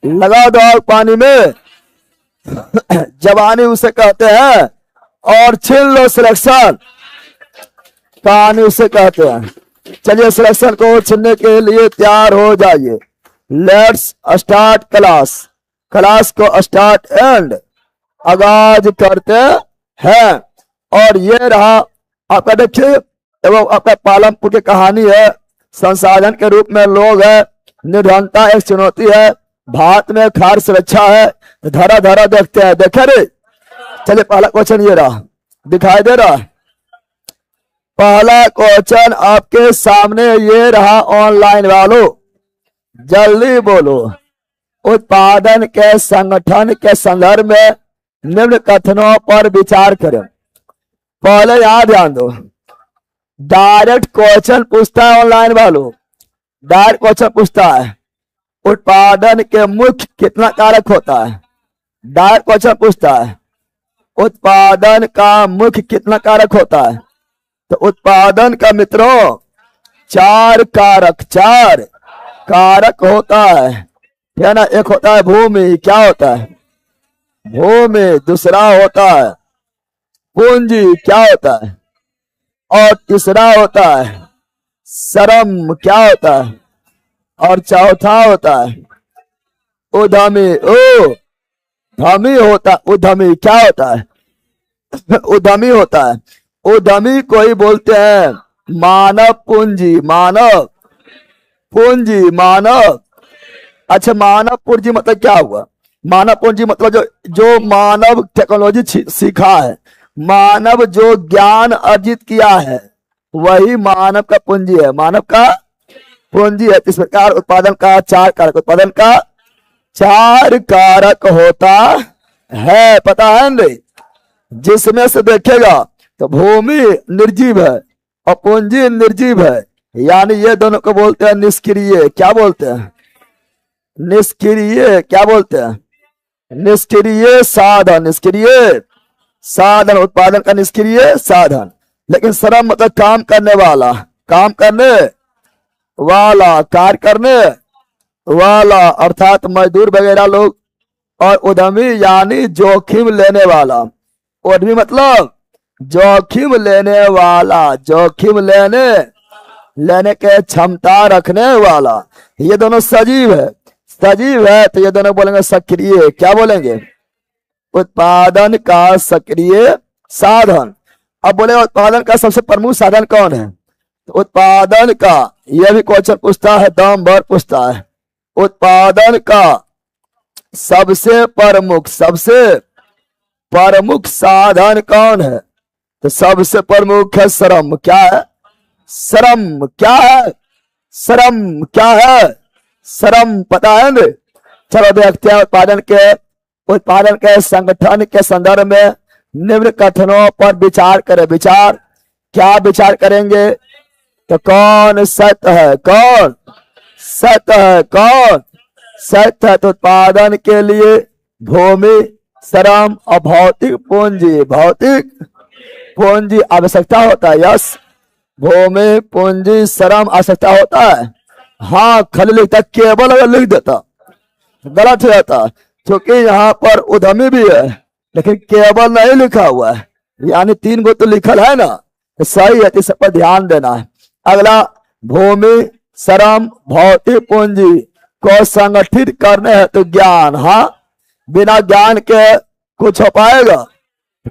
लगा दो आग पानी में, जवानी उसे कहते हैं। और छीन लो सिलेक्शन, कहानी उसे कहते हैं। चलिए सिलेक्शन को छीनने के लिए तैयार हो जाइए। लेट्स स्टार्ट क्लास, क्लास को स्टार्ट एंड आगाज करते हैं। और ये रहा आपका, देखिए एवं आपका पालमपुर की कहानी है। संसाधन के रूप में लोग है, निर्धनता एक चुनौती है, भारत में खाद्य सुरक्षा है, धरा धरा देखते हैं। देखे रे, चलिए पहला क्वेश्चन ये रहा, दिखाई दे रहा। पहला क्वेश्चन आपके सामने ये रहा, ऑनलाइन वालों जल्दी बोलो। उत्पादन के संगठन के संदर्भ में निम्न कथनों पर विचार करें। पहले यहां ध्यान दो, डायरेक्ट क्वेश्चन पूछता है ऑनलाइन वालों, डायरेक्ट क्वेश्चन पूछता है उत्पादन के मुख्य कितना कारक होता है। डायरेक्ट क्वेश्चन पूछता है उत्पादन का मुख्य कितना कारक होता है। तो उत्पादन का मित्रों चार कारक होता है ना। एक होता है भूमि, क्या होता है भूमि। दूसरा होता है पूंजी, क्या होता है। और तीसरा होता है श्रम, क्या होता है। और चौथा होता है उद्यमी। धमी होता, उद्यमी क्या होता है उद्यमी होता है। उद्यमी को ही बोलते हैं मानव पूंजी, मानव पूंजी, मानव। अच्छा, मानव पूंजी मतलब क्या हुआ। मानव पूंजी मतलब जो मानव टेक्नोलॉजी सीखा है, मानव जो ज्ञान अर्जित किया है, वही मानव का पूंजी है, मानव का पूंजी है। इस प्रकार उत्पादन का चार कारक, उत्पादन का चार कारक होता है, पता है नहीं। जिसमें से देखेगा तो भूमि निर्जीव है और पूंजी निर्जीव है, यानी ये दोनों को बोलते हैं निष्क्रिय। क्या बोलते हैं निष्क्रिय, क्या बोलते हैं निष्क्रिय साधन। निष्क्रिय साधन उत्पादन का निष्क्रिय साधन। लेकिन श्रम मतलब काम करने वाला, काम करने वाला, कार्य करने वाला, अर्थात मजदूर वगैरह लोग। और उद्यमी यानी जोखिम लेने वाला। उद्यमी मतलब जोखिम लेने वाला, जोखिम लेने के क्षमता रखने वाला। ये दोनों सजीव है, सजीव है तो ये दोनों बोलेंगे सक्रिय। क्या बोलेंगे उत्पादन का सक्रिय साधन। अब बोले उत्पादन का सबसे प्रमुख साधन कौन है। तो उत्पादन का यह भी क्वेश्चन पूछता है, दम भर पूछता है। उत्पादन का सबसे प्रमुख साधन कौन है। तो सबसे प्रमुख है श्रम। क्या है श्रम, क्या है श्रम, क्या है श्रम, पता है ना। चलो देखते हैं उत्पादन के संगठन के संदर्भ में निम्न कथनों पर विचार करें। विचार क्या विचार करेंगे। तो कौन सत्य है, कौन सत्य है, कौन सत्य है। तो उत्पादन के लिए भूमि, श्रम और भौतिक पूंजी आवश्यकता होता है। यस, भूमि, पूंजी, श्रम आवश्यकता होता है। हाँ, खाली लिखता, केवल अगर लिख देता गलत हो जाता, क्योंकि यहाँ पर उद्यमी भी है लेकिन केवल नहीं लिखा हुआ है, यानी तीन गो तो लिखल है ना, तो सही है। इस पर ध्यान देना है। अगला, भूमि, श्रम, भौतिक पूंजी को संगठित करने है तो ज्ञान। हाँ, बिना ज्ञान के कुछ हो पाएगा।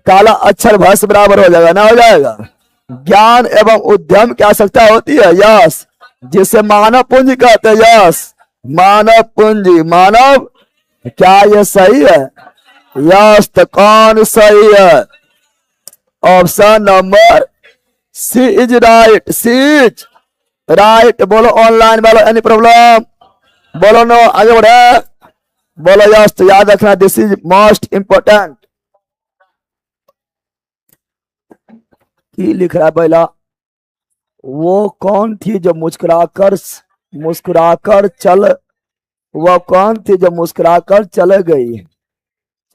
काला अक्षर भस बराबर हो जाएगा, ना हो जाएगा। ज्ञान एवं उद्यम की आवश्यकता होती है। यस, जिसे मानव पूंजी कहते हैं। यस, मानव पूंजी, मानव। क्या ये सही है। यस, तो कौन सही है। Option number C is right, C is right. बोलो ऑनलाइन वालों, एनी प्रॉब्लम, बोलो नो, आगे बढ़े, बोलो यस। तो याद रखना, दिस इज मोस्ट इंपोर्टेंट। की लिख रहा है पहला, वो कौन थी जो मुस्कुराकर चल, वह कौन थी जो मुस्कुराकर चले गई।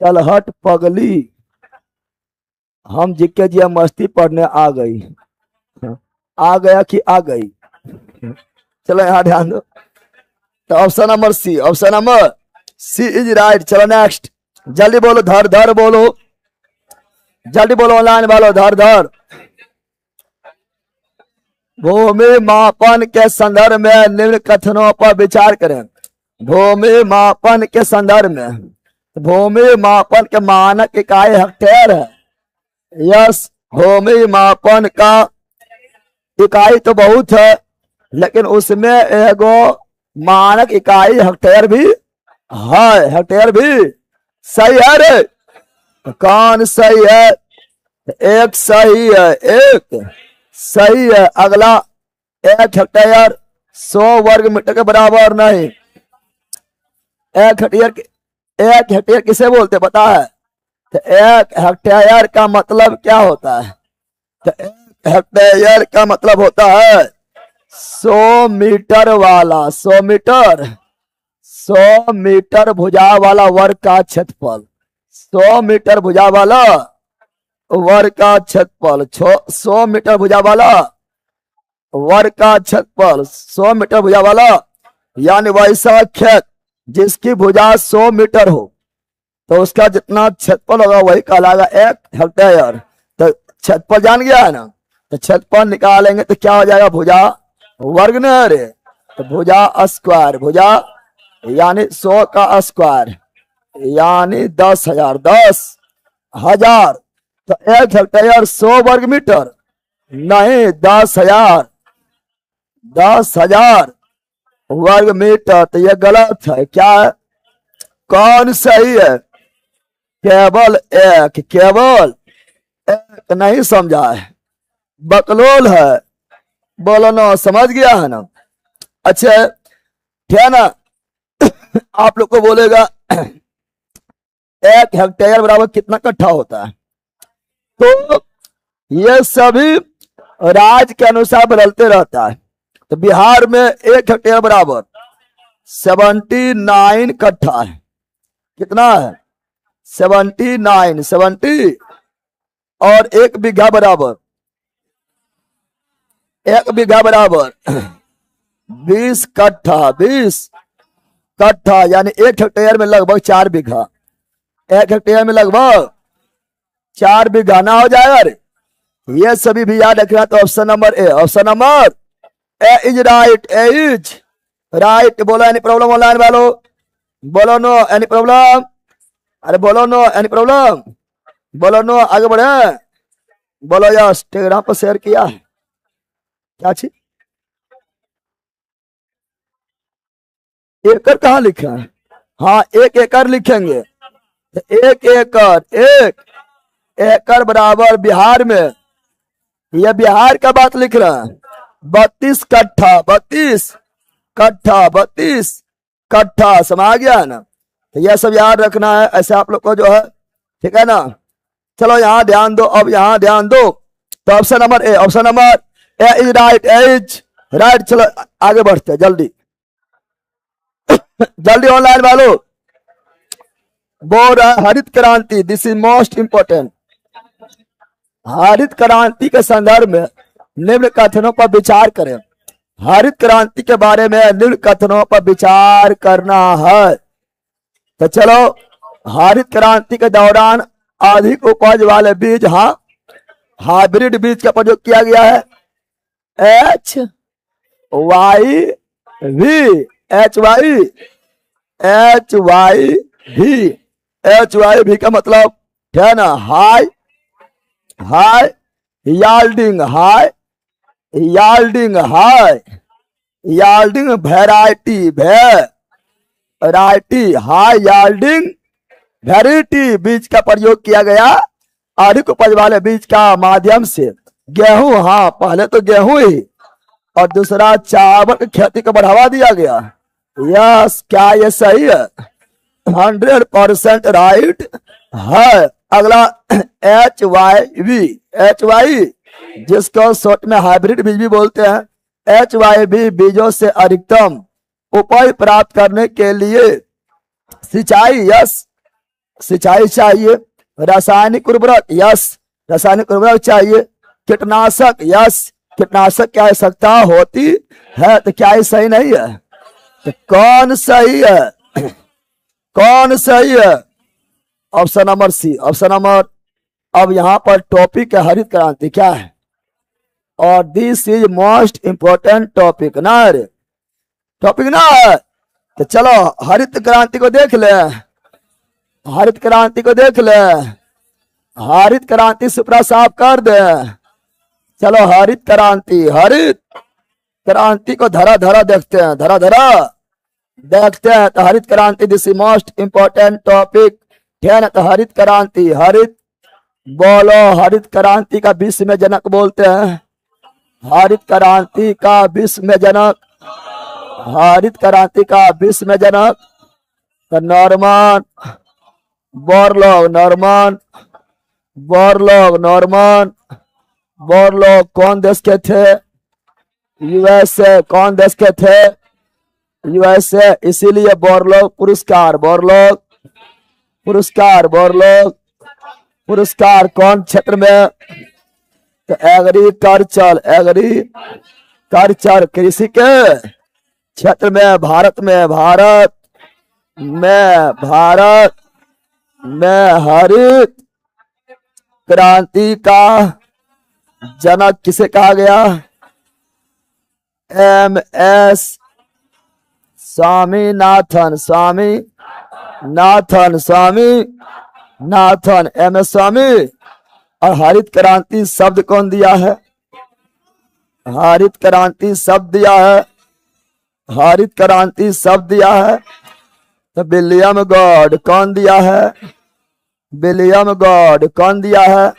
चल हट पगली, हम जिक्के जिया मस्ती पढ़ने आ गई। आ गया कि आ गई। चलो यहाँ ध्यान दो। तो option number C, option number C is right. चलो नेक्स्ट, जल्दी बोलो, धर धर बोलो, जल्दी बोलो ऑनलाइन वालों, धर धर। भूमि मापन के संदर्भ में निम्न कथनों पर विचार करें। भूमि मापन के संदर्भ में, भूमि मापन के मानक इकाई हेक्टेयर है। यस, भूमि मापन का इकाई तो बहुत है, लेकिन उसमें एगो मानक इकाई हेक्टेयर भी है। हेक्टेयर भी सही है रे? कौन सही है? एक सही है, एक सही है। अगला, एक हेक्टेयर 100 वर्ग मीटर के बराबर नहीं। एक हेक्टेयर किसे बोलते पता है? तो एक हेक्टेयर का मतलब क्या होता है? तो एक हेक्टेयर का मतलब होता है 100 मीटर वाला, 100 मीटर भुजा वाला वर्ग का क्षेत्रफल। 100 मीटर भुजा वाला वर्ग का क्षेत्रफल, 100 मीटर भुजा वाला वर्ग का क्षेत्रफल, 100 मीटर भुजा वाला, यानी वैसा खेत जिसकी भुजा 100 मीटर हो तो उसका जितना क्षेत्रफल होगा वही कहलाएगा एक हेक्टेयर। तो क्षेत्रफल जान गया है ना? तो क्षेत्रफल निकालेंगे तो क्या हो जाएगा? भुजा वर्ग न रे, तो भुजा स्क्वायर, भुजा यानी 100 का स्क्वायर यानी 10,000, 10,000। तो एक हेक्टेयर 100 वर्ग मीटर नहीं, 10,000, 10,000 वर्ग मीटर। तो ये गलत है। क्या है? कौन सही है? केवल एक, केवल एक नहीं समझा है, बकलोल है। बोलो ना, समझ गया है ना? अच्छा ठीक है ना? आप लोग को बोलेगा एक हेक्टेयर बराबर कितना कट्ठा होता है? तो ये सभी राज्य के अनुसार बदलते रहता है। तो बिहार में एक हेक्टेयर बराबर 79 कट्ठा है। कितना है? 79, 70। और एक बीघा बराबर, एक बीघा बराबर 20 कट्ठा, 20 कट्ठा यानी एक हेक्टेयर में लगभग 4 बीघा। एक हेक्टेयर में लगभग 4 बीघा ना हो जाएगा रे? ये सभी भी याद रखना। तो option number A, option number A is right, A is right. बोलो एनी प्रॉब्लम ऑनलाइन वालों? बोलो नो एनी प्रॉब्लम? अरे बोलो नो एनी प्रॉब्लम? बोलो नो, आगे बढ़े। बोलो यस। टेलीग्राम पर शेयर किया है क्या चीज? एकड़ कहाँ लिखा है? हाँ, 1 एकड़ लिखेंगे। तो 1 एकड़, 1 एकड़ बराबर बिहार में, यह बिहार का बात लिख रहा है, 32 कट्ठा, 32 कट्ठा, 32 कट्ठा। समझ गया है ना? तो यह सब याद रखना है ऐसे आप लोग को जो है, ठीक है ना? चलो यहाँ ध्यान दो, अब यहाँ ध्यान दो। तो option number A, option number A is right, A is right. चलो आगे बढ़ते हैं जल्दी जल्दी ऑनलाइन वालों। बोल रहा है हरित क्रांति, दिस इज मोस्ट इंपोर्टेंट। हरित क्रांति के संदर्भ में निम्न कथनों पर विचार करें। हरित क्रांति के बारे में निम्न कथनों पर विचार करना है। तो चलो, हरित क्रांति के दौरान अधिक उपज वाले बीज, हाँ, हाइब्रिड बीज का प्रयोग किया गया है। HYV, HYV का मतलब है ना high yielding, high yielding variety, high yielding variety बीज का प्रयोग किया गया अधिक उपज वाले बीज का माध्यम से। गेहूं, हाँ, पहले तो गेहूं ही, और दूसरा चावल की खेती को बढ़ावा दिया गया। यस, क्या ये सही है? 100% राइट है। अगला HYV, जिसको शॉर्ट में हाइब्रिड बीज भी बोलते हैं। HYV बीजों से अधिकतम उपज प्राप्त करने के लिए सिंचाई, यस, सिंचाई चाहिए। रासायनिक उर्वरक, यस, रासायनिक उर्वरक चाहिए। कीटनाशक, यस, कीटनाशक की आवश्यकता होती है। तो क्या ये सही नहीं है? तो कौन सही है? कौन सही है? Option number C, option number. अब यहां पर टॉपिक है हरित क्रांति, क्या है? और this is most important topic ना रे, टॉपिक ना है। तो चलो हरित क्रांति को देख ले, हरित क्रांति को देख ले, हरित क्रांति सुप्रा साफ कर दे। चलो हरित क्रांति, हरित क्रांति को धरा धरा देखते हैं, धरा धरा देखते हैं। तो हरित क्रांति this is most important topic. तो हरित क्रांति, हरित बोलो, हरित क्रांति का विश्व में जनक बोलते हैं, हरित क्रांति का विश्व में जनक, हरित क्रांति का विश्व में जनक Norman Borlaug, Norman Borlaug, Norman Borlaug कौन देश के थे? यूएसए। कौन देश के थे? यूएसए। इसीलिए बोरलॉग पुरस्कार, बोरलॉग पुरस्कार, बोरलॉग पुरस्कार कौन क्षेत्र में? तो एग्रीकल्चर, एग्रीकल्चर कृषि के क्षेत्र में, भारत में, भारत में, भारत में हरित क्रांति का जनक किसे कहा गया? एम.एस. स्वामीनाथन, स्वामीनाथन, स्वामीनाथन, एम.एस. स्वामी। और हरित क्रांति शब्द कौन दिया है? हरित क्रांति शब्द दिया है, हरित क्रांति शब्द दिया है तो विलियम गॉड। कौन दिया है? William God. कौन दिया है?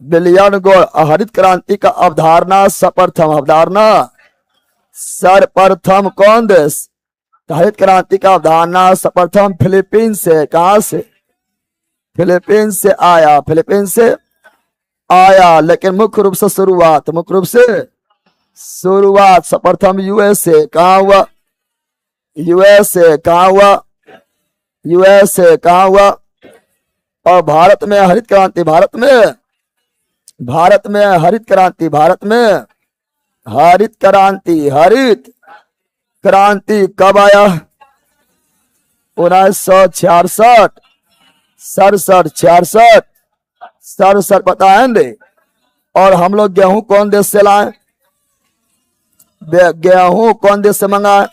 William God. हरित क्रांति का अवधारणा सर्वप्रथम, अवधारणा सर्वप्रथम कौन देश? तो हरित क्रांति का अवधारणा सर्वप्रथम फिलीपींस से। कहां से? फिलीपींस से आया, फिलीपींस से आया। लेकिन मुख्य रूप से शुरुआत, मुख्य रूप से शुरुआत सर्वप्रथम यूएसए। कहां हुआ? यूएसए। कहां हुआ? यूएसए। कहां हुआ? और भारत में हरित क्रांति, भारत में, भारत में हरित क्रांति, भारत में हरित क्रांति, हरित क्रांति कब आया? 1966, 67, 67 बताएंगे। और हम लोग गेहूं कौन देश से लाए? गेहूं कौन देश से मंगाए?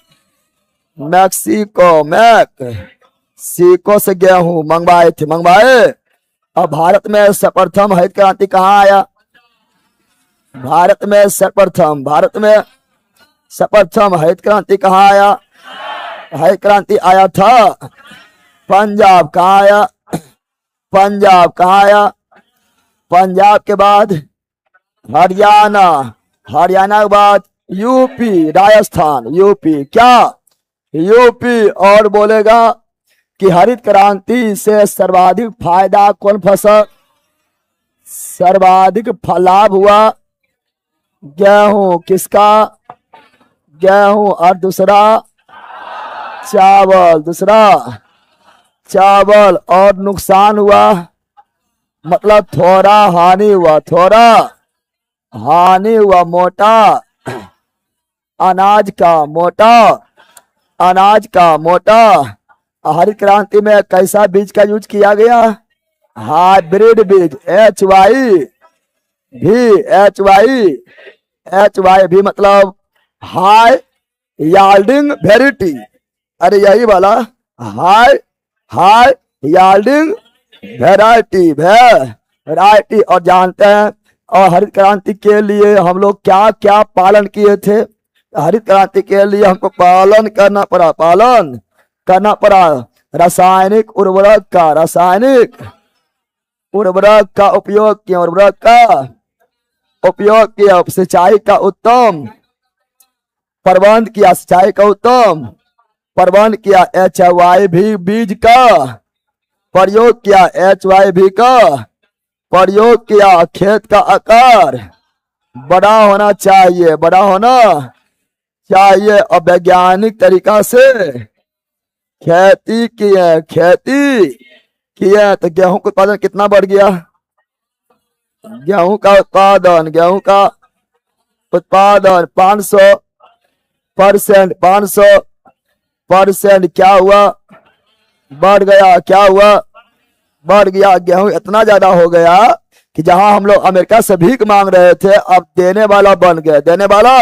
मैक्सिको, मैक्सिको से गेहूं मंगवाए थे, मंगवाए। और भारत में सर्वप्रथम हरित क्रांति कहाँ आया? भारत में सर्वप्रथम, भारत में सर्वप्रथम हरित क्रांति कहाँ आया? हरित क्रांति आया था पंजाब। कहाँ आया? पंजाब। कहाँ आया? पंजाब के बाद हरियाणा, हरियाणा के बाद यूपी, राजस्थान, यूपी। क्या? यूपी। और बोलेगा कि हरित क्रांति से सर्वाधिक फायदा कौन फसल? सर्वाधिक लाभ हुआ गेहूं। किसका? गेहूं। और दूसरा चावल, दूसरा चावल। और नुकसान हुआ मतलब थोड़ा हानि हुआ, थोड़ा हानि हुआ मोटा अनाज का, मोटा अनाज का, मोटा। हरित क्रांति में कैसा बीज का यूज किया गया? हाइब्रिड बीज, HY भी, HY भी मतलब हाई याल्डिंग वेराइटी। अरे यही वाला हाई याल्डिंग वेराइटी, वेराइटी। और जानते हैं और हरित क्रांति के लिए हम लोग क्या क्या पालन किए थे? हरित क्रांति के लिए हमको पालन करना पड़ा, पालन करना पड़ा रासायनिक उर्वरक का, रासायनिक उर्वरक का उपयोग किया, उर्वरक का उपयोग किया। सिंचाई का उत्तम प्रबंध किया, सिंचाई का उत्तम प्रबंध किया। HY भी बीज का प्रयोग किया, HY भी का प्रयोग किया। खेत का आकार बड़ा होना चाहिए, बड़ा होना चाहिए। और वैज्ञानिक तरीका से खेती किए, खेती किए। तो गेहूं का उत्पादन कितना बढ़ गया? गेहूं का उत्पादन, गेहूं का उत्पादन 500%, 500% क्या हुआ? बढ़ गया। क्या हुआ? बढ़ गया। गेहूं इतना ज्यादा हो गया कि जहां हम लोग अमेरिका से भीख मांग रहे थे, अब देने वाला बन गए, देने वाला।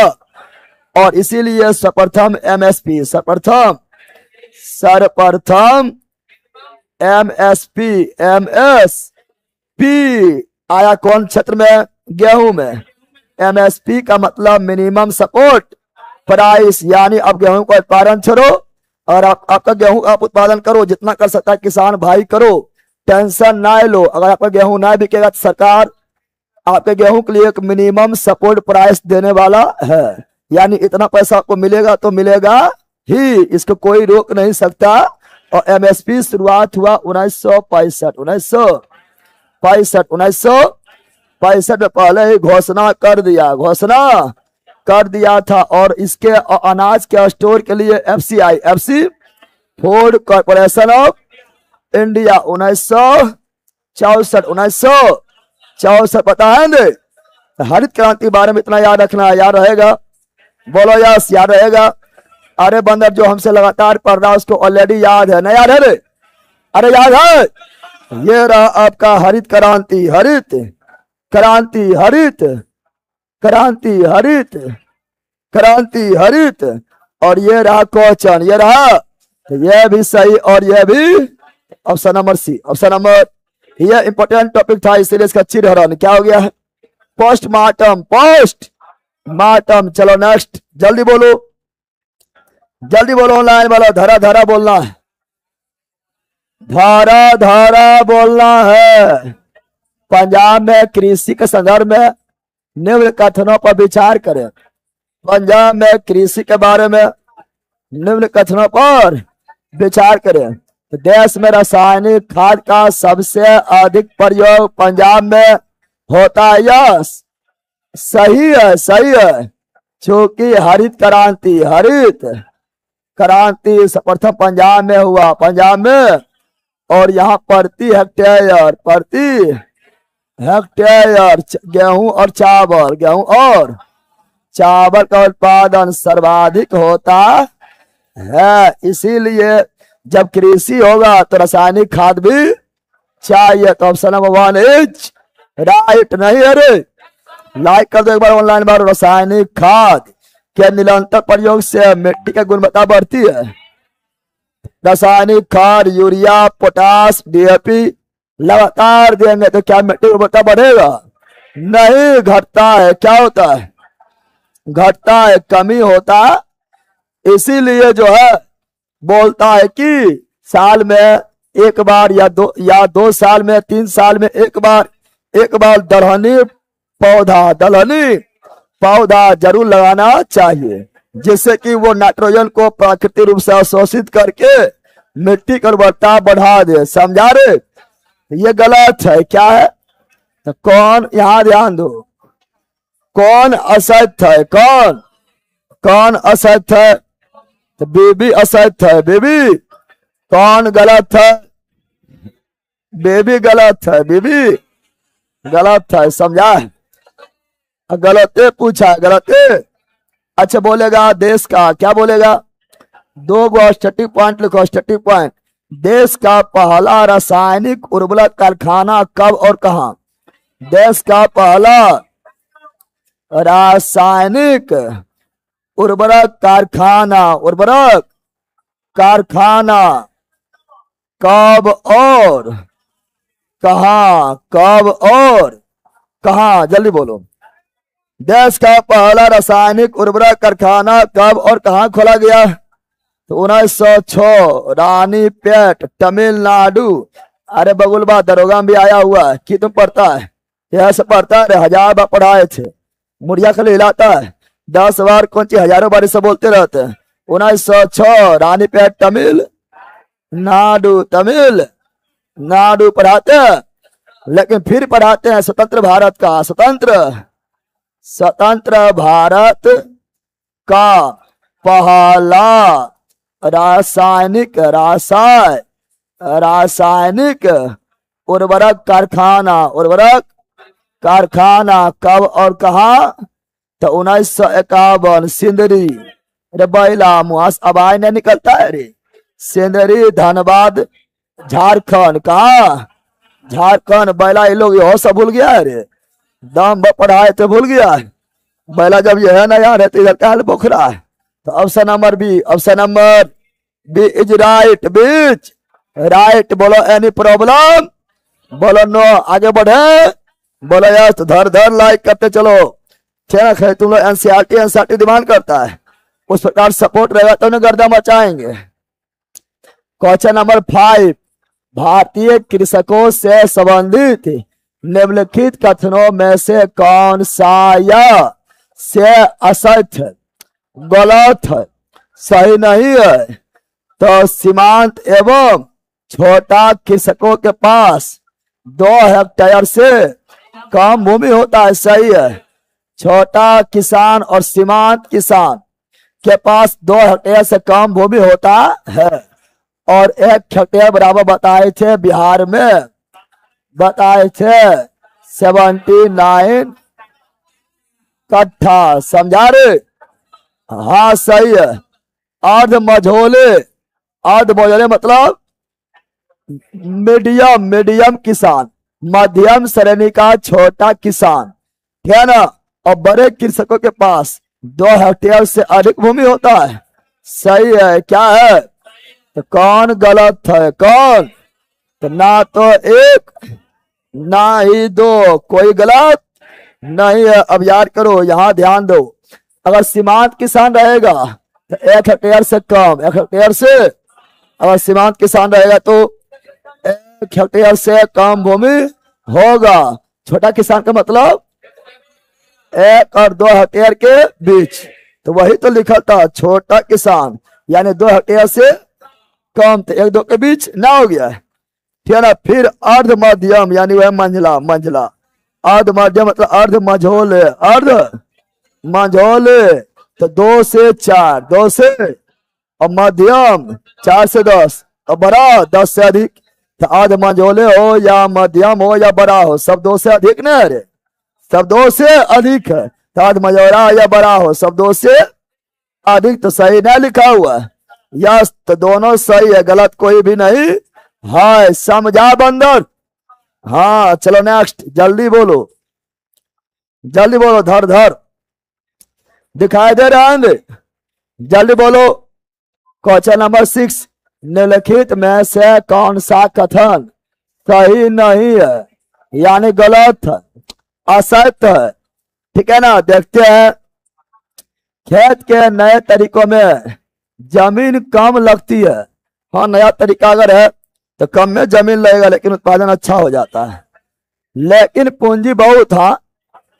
और इसीलिए सर्वप्रथम एमएसपी, सर्वप्रथम एमएसपी, एमएसपी आया कौन क्षेत्र में? गेहूं में। एमएसपी का मतलब मिनिमम सपोर्ट प्राइस, यानी अब गेहूं का उत्पादन छोड़ो और आपका गेहूं आप उत्पादन करो, जितना कर सकता है किसान भाई करो, टेंशन ना लो। अगर आपका गेहूं ना बिकेगा तो सरकार आपके गेहूं के लिए एक मिनिमम सपोर्ट प्राइस देने वाला है, यानी इतना पैसा आपको मिलेगा तो मिलेगा ही, इसको कोई रोक नहीं सकता। और एमएसपी शुरुआत हुआ 1965 में पहले ही घोषणा कर दिया था। और इसके अनाज के स्टोर के लिए FC food corporation of India 1964 पता है ना? हरित क्रांति के बारे में इतना याद रखना, याद रहेगा? बोलो यस, याद रहेगा? अरे बंदर जो हमसे लगातार पढ़ रहा है उसको ऑलरेडी याद है ना? याद है रे? अरे याद है? ये रहा आपका हरित क्रांति, हरित क्रांति, हरित क्रांति, हरित क्रांति, हरित। और ये रहा क्वेश्चन, ये रहा, ये भी सही और ये भी option number C, option number. ये इंपॉर्टेंट टॉपिक था इसीलिए इसका चिरहरण क्या हो गया है? Postmortem, postmortem. चलो नेक्स्ट, जल्दी बोलो, जल्दी बोलो, ऑनलाइन वाला धारा धारा बोलना है, धारा धारा बोलना है। पंजाब में कृषि के संदर्भ में निम्न कथनों पर विचार करें। पंजाब में कृषि के बारे में निम्न कथनों पर विचार करें। देश में रासायनिक खाद का सबसे अधिक प्रयोग पंजाब में होता है। यस, सही है, सही है। चूंकि हरित क्रांति प्रथम पंजाब में हुआ, पंजाब में। और यहाँ प्रति हेक्टेयर गेहूं और चावल का उत्पादन सर्वाधिक होता है। इसीलिए जब कृषि होगा तो रासायनिक खाद भी चाहिए। तो ऑप्शन नंबर 1 इज राइट। नहीं अरे लाइक कर दो एक बार ऑनलाइन बार। रासायनिक खाद के निरंतर प्रयोग से मिट्टी की गुणवत्ता बढ़ती है। रासायनिक खाद यूरिया, पोटास, डीएपी लगातार देंगे तो क्या मिट्टी की गुणवत्ता बढ़ेगा? नहीं, घटता है। क्या होता है? घटता है, कमी होता। इसीलिए जो है बोलता है कि साल में एक बार या दो साल में 3 साल में एक बार दलहनी पौधा जरूर लगाना चाहिए, जिससे कि वो नाइट्रोजन को प्राकृतिक रूप से अवशोषित करके मिट्टी की उर्वरता बढ़ा दे। समझा रे? ये गलत है। क्या है? तो कौन, यहां ध्यान दो, कौन असत्य है? कौन असत्य है? तो बेबी असत्य है। बेबी कौन गलत है? बेबी गलत है, बेबी गलत है। समझा? गलते पूछा, गलते। अच्छा बोलेगा देश का, क्या बोलेगा? 2 गो स्टैटिक पॉइंट लिखो, स्टैटिक पॉइंट। देश का पहला रासायनिक उर्वरक कारखाना कब और कहां? देश का पहला रासायनिक उर्वरक कारखाना कब और कहां? जल्दी बोलो। देश का पहला रासायनिक उर्वरक कारखाना कब और कहां खोला गया? तो 1906 रानीपेट, तमिलनाडु। अरे बगुलबा दरोगा में भी आया हुआ है कि तुम पढ़ता है? यह सब पढ़ता है, 1000 बार पढ़ाए थे। मुड़िया खाली हिलाता है, 10 बार कौन सी हजारों बार से बोलते रहते हैं। 1906 रानीपेट, तमिलनाडु पढ़ाते हैं। लेकिन फिर पढ़ाते हैं स्वतंत्र भारत का, स्वतंत्र भारत का पहला रासायनिक उर्वरक कारखाना कब और कहा? तो 1951 सिंदरी। अरे बैला मुहास आवाज नहीं निकलता है रे। सिंदरी, धनबाद, झारखंड। कहा? झारखंड। बैला ये लोग यो सब भूल गया है रे, दाम पढ़ाए तो भूल गया है। बैला जब ये है ना यार है तो इधर क्या बोखरा है। तो option number B, option number B is right. B is right. बोलो एनी प्रॉब्लम? बोलो नो। आगे बढ़े, बोलो यस। तो धर धर लाइक करते चलो। ठीक है, तुम लोग एनसीईआरटी डिमांड करता है, उस प्रकार सपोर्ट रहेगा तो उन्हें गर्दा मचाएंगे। क्वेश्चन नंबर 5, भारतीय कृषकों से संबंधित निम्नलिखित कथनों में से कौन सा या से असत्य, गलत है, सही नहीं है? तो सीमांत एवं छोटा कृषकों के पास 2 हेक्टेयर से कम भूमि होता है, सही है। छोटा किसान और सीमांत किसान के पास 2 हेक्टेयर से कम भूमि होता है। और 1 हेक्टेयर बराबर बताए थे बिहार में, बताए थे 79 कट्ठा। समझा रे? हाँ सही है। अर्ध मझोले, अर्ध मझोले मतलब मीडियम, मीडियम किसान, मध्यम श्रेणी का छोटा किसान, ठीक है ना। और बड़े कृषकों के पास 2 हेक्टेयर से अधिक भूमि होता है, सही है। क्या है? तो कौन गलत है? कौन? तो ना तो 1 ना ही 2, कोई गलत नहीं है। अब याद करो, यहां ध्यान दो। अगर सीमांत किसान रहेगा तो 1 हेक्टेयर से कम, 1 हेक्टेयर से, अगर सीमांत किसान रहेगा तो 1 हेक्टेयर से कम भूमि होगा। छोटा किसान का मतलब 1 और 2 हेक्टेयर के बीच, तो वही तो लिखा था छोटा किसान, यानी 2 हेक्टेयर से कम, तो 1-2 के बीच ना हो गया, ठीक है ना। फिर अर्ध मध्यम यानी वह मंझला, मंझला, अर्ध मध्यम मतलब अर्ध मझोले, अर्ध मझोले तो 2 से 4, 2 से, और मध्यम 4 से 10, और बड़ा 10 से अधिक। तो अर्ध मझोले हो या मध्यम हो या बड़ा हो, सब 2 से अधिक न है रे, सब 2 से अधिक है। तो अर्ध मझोला हो या बड़ा हो, सब 2 से अधिक। तो सही ना लिखा हुआ है? यस, तो दोनों सही है, गलत कोई भी नहीं है। समझा बंदर? हाँ चलो नेक्स्ट, जल्दी बोलो, जल्दी बोलो, धर धर दिखाई दे रहा है, जल्दी बोलो। क्वेश्चन नंबर 6, निम्नलिखित में से कौन सा कथन सही नहीं है, यानी गलत है, असत्य है, ठीक है ना। देखते हैं। खेत के नए तरीकों में जमीन कम लगती है। हाँ, नया तरीका अगर है तो कम में जमीन लगेगा लेकिन उत्पादन अच्छा हो जाता है। लेकिन पूंजी बहुत, हाँ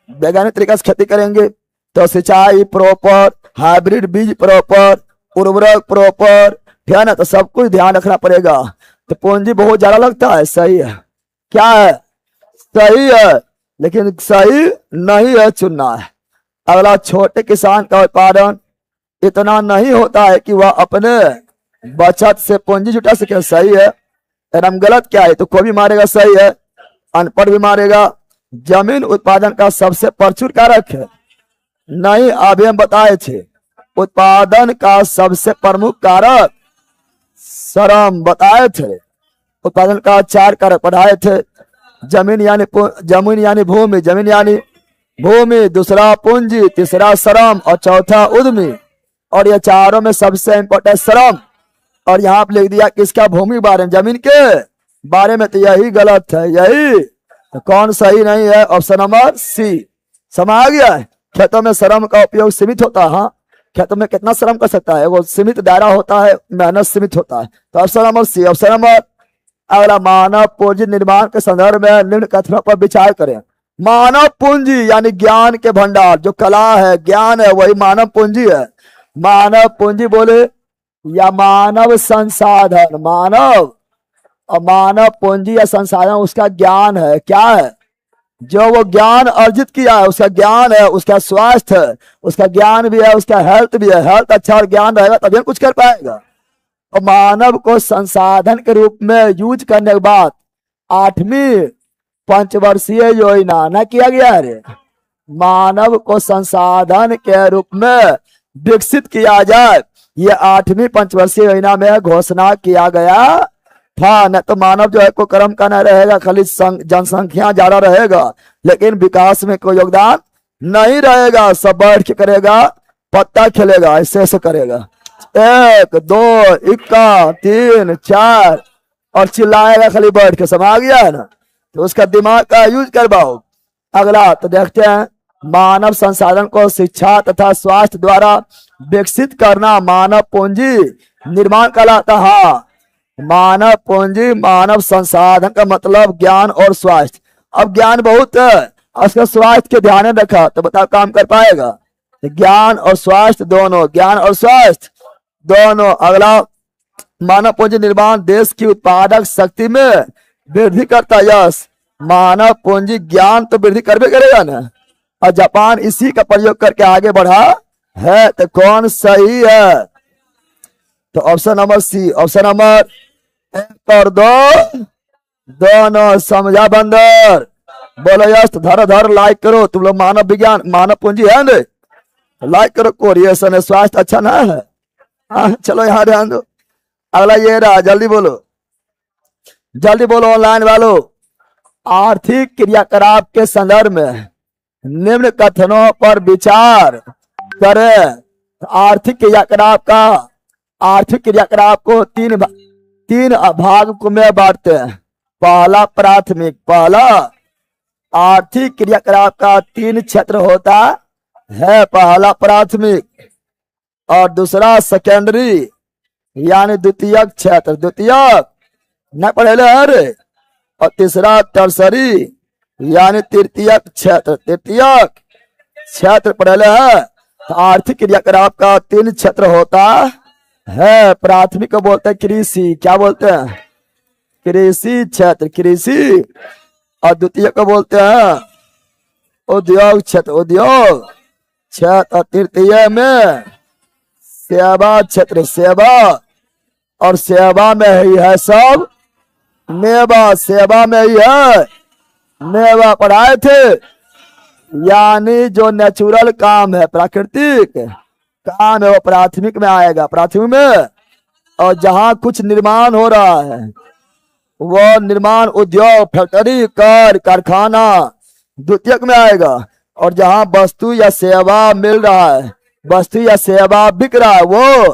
वैज्ञानिक तरीका से खेती करेंगे तो सिंचाई प्रॉपर, हाइब्रिड बीज प्रॉपर, उर्वरक प्रॉपर, ठीक है ना। तो सब कुछ ध्यान रखना पड़ेगा। तो पूंजी बहुत ज्यादा लगता है, सही है। क्या है? सही है, लेकिन सही नहीं है, चुनना है। अगला, छोटे किसान का उत्पादन इतना नहीं होता है कि वह अपने बचत से पूंजी जुटा सके, सही है। एकदम गलत क्या है? तो कोई भी मारेगा, सही है। अनपढ़ भी मारेगा। जमीन उत्पादन का सबसे प्रचुर कारक है, नहीं अभी हम बताए थे। उत्पादन का सबसे प्रमुख कारक श्रम बताए थे। उत्पादन का 4 कारक पढ़ाए थे। जमीन यानी भूमि, जमीन यानी भूमि, दूसरा पूंजी, तीसरा श्रम और चौथा उद्यमी। और ये चारों में सबसे इंपॉर्टेंट श्रम। और यहाँ पे लिख दिया किसका? भूमि के बारे में, जमीन के बारे में। तो यही गलत है, यही तो कौन सही नहीं है? Option number C. समझ आ गया है? खेतों में श्रम का उपयोग सीमित होता है। हाँ, खेतों में कितना श्रम कर सकता है? वो सीमित दायरा होता है, मेहनत सीमित होता है। तो option number C. Option number अगला, मानव पूंजी निर्माण के संदर्भ में निम्न कथनों पर विचार करें। मानव पूंजी यानी ज्ञान के भंडार, जो कला है, ज्ञान है, वही मानव पूंजी है। मानव पूंजी बोले या मानव संसाधन, मानव और मानव पूंजी या संसाधन उसका ज्ञान है। क्या है? जो वो ज्ञान अर्जित किया है, उसका ज्ञान है, उसका स्वास्थ्य है, उसका ज्ञान भी है, उसका हेल्थ भी है। हेल्थ अच्छा और ज्ञान रहेगा तभी कुछ कर पाएगा। और मानव को संसाधन के रूप में यूज करने के बाद 8वीं पंचवर्षीय योजना न किया गया है। मानव को संसाधन के रूप में विकसित किया जाए, ये 8वीं पंचवर्षीय योजना में घोषणा किया गया था। न तो मानव जो है कोई कर्म का नहीं रहेगा, खाली जनसंख्या ज्यादा रहेगा, लेकिन विकास में कोई योगदान नहीं रहेगा। सब बैठ के करेगा, पत्ता खेलेगा, ऐसे ऐसे करेगा, 1 2 इक्का 3 4 और चिल्लाएगा खाली बैठ के। समझ गया है ना? तो उसका दिमाग का यूज करवाओ। अगला तो देखते हैं, मानव संसाधन को शिक्षा तथा स्वास्थ्य द्वारा विकसित करना मानव पूंजी निर्माण कहलाता है। मानव पूंजी, मानव संसाधन का मतलब ज्ञान और स्वास्थ्य। अब ज्ञान बहुत है, उसका स्वास्थ्य के ध्यान में रखा तो बताओ काम कर पाएगा? ज्ञान और स्वास्थ्य दोनों, ज्ञान और स्वास्थ्य दोनों। अगला, मानव पूंजी निर्माण देश की उत्पादक शक्ति में वृद्धि करता है। यस, मानव पूंजी ज्ञान तो वृद्धि करबे करेगा ना, और जापान इसी का प्रयोग करके आगे बढ़ा है। तो कौन सही है? तो option number C, option number 1 और 2 दोनों। समझा बंदर? बोलो यस। धर धर लाइक करो तुम लोग। मानव विज्ञान, मानव पूंजी है ना, लाइक करो। कोरिएशन है, स्वास्थ्य अच्छा ना है। हाँ चलो यहाँ ध्यान दो। अगला ये रहा, जल्दी बोलो, जल्दी बोलो ऑनलाइन वालों। आर्थिक क्रियाकलाप के संदर्भ में निम्न कथनों पर विचार करें। आर्थिक क्रियाकलाप को तीन भाग में बांटते हैं। पहला प्राथमिक, पहला आर्थिक क्रियाकलाप का 3 क्षेत्र होता है। पहला प्राथमिक और दूसरा सेकेंडरी यानी द्वितीयक क्षेत्र, द्वितीयक न पढ़ेले अरे, और तीसरा टर्सरी यानी तृतीयक क्षेत्र, तृतीयक क्षेत्र पढ़ेले है। तो आर्थिक क्रियाकलाप का 3 क्षेत्र होता है। प्राथमिक को बोलते हैं कृषि, क्या बोलते हैं? कृषि क्षेत्र, कृषि। और द्वितीय को बोलते हैं उद्योग क्षेत्र, उद्योग क्षेत्र। और तृतीय में सेवा क्षेत्र, सेवा। और सेवा में ही है सब मेवा, सेवा में ही है मेवा। पढ़ाए थे, यानी जो नेचुरल काम है, प्राकृतिक काम है, वो प्राथमिक में आएगा, प्राथमिक में। और जहां कुछ निर्माण हो रहा है वो निर्माण, उद्योग, फैक्ट्री, कारखाना द्वितीयक में आएगा। और जहां वस्तु या सेवा मिल रहा है, वस्तु या सेवा बिक रहा है, वो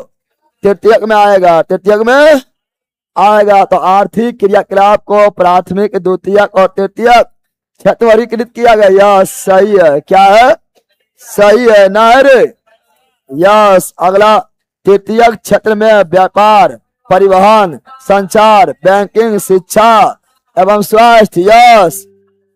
तृतीयक में आएगा, तृतीयक में आएगा। तो आर्थिक क्रियाकलाप को प्राथमिक, द्वितीयक और तृतीयक क्षेत्र वर्गीकृत किया गया। यस सही है, क्या है? सही है ना रे? यस। अगला, तृतीयक क्षेत्र में व्यापार, परिवहन, संचार, बैंकिंग, शिक्षा एवं स्वास्थ्य। यस,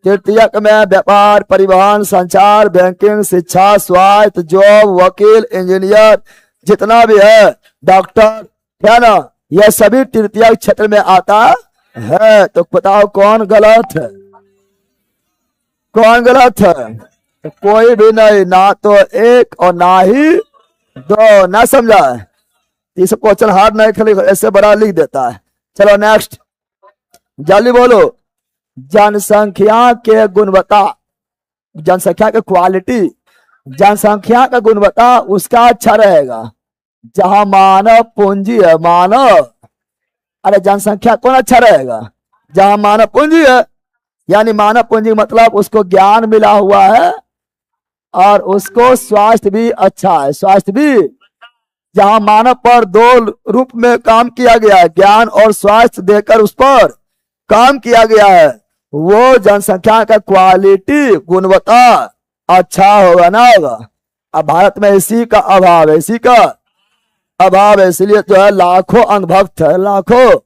तृतीयक में व्यापार, परिवहन, संचार, बैंकिंग, शिक्षा, स्वास्थ्य, जॉब, वकील, इंजीनियर, जितना भी है, डॉक्टर, है ना, यह सभी तृतीयक क्षेत्र में आता है। तो बताओ कौन गलत है? कौन गलत है? तो कोई भी नहीं, ना तो 1 और ना ही 2। ना समझा? इस क्वेश्चन हार्ड नहीं, खाली ऐसे बड़ा लिख देता है। चलो नेक्स्ट, जल्दी बोलो। जनसंख्या के गुणवत्ता, जनसंख्या के क्वालिटी, जनसंख्या का गुणवत्ता उसका अच्छा रहेगा जहां मानव पूंजी है। मानव, अरे जनसंख्या कौन अच्छा रहेगा? जहां मानव पूंजी है। यानी मानव पूंजी मतलब उसको ज्ञान मिला हुआ है और उसको स्वास्थ्य भी अच्छा है। स्वास्थ्य भी, जहां मानव पर 2 रूप में काम किया गया है, ज्ञान और स्वास्थ्य देकर उस पर काम किया गया है, वो जनसंख्या का क्वालिटी, गुणवत्ता अच्छा होगा ना होगा। अब भारत में इसी का अभाव है, इसी का अभाव है। इसलिए जो है लाखों अनुभक्त है, लाखों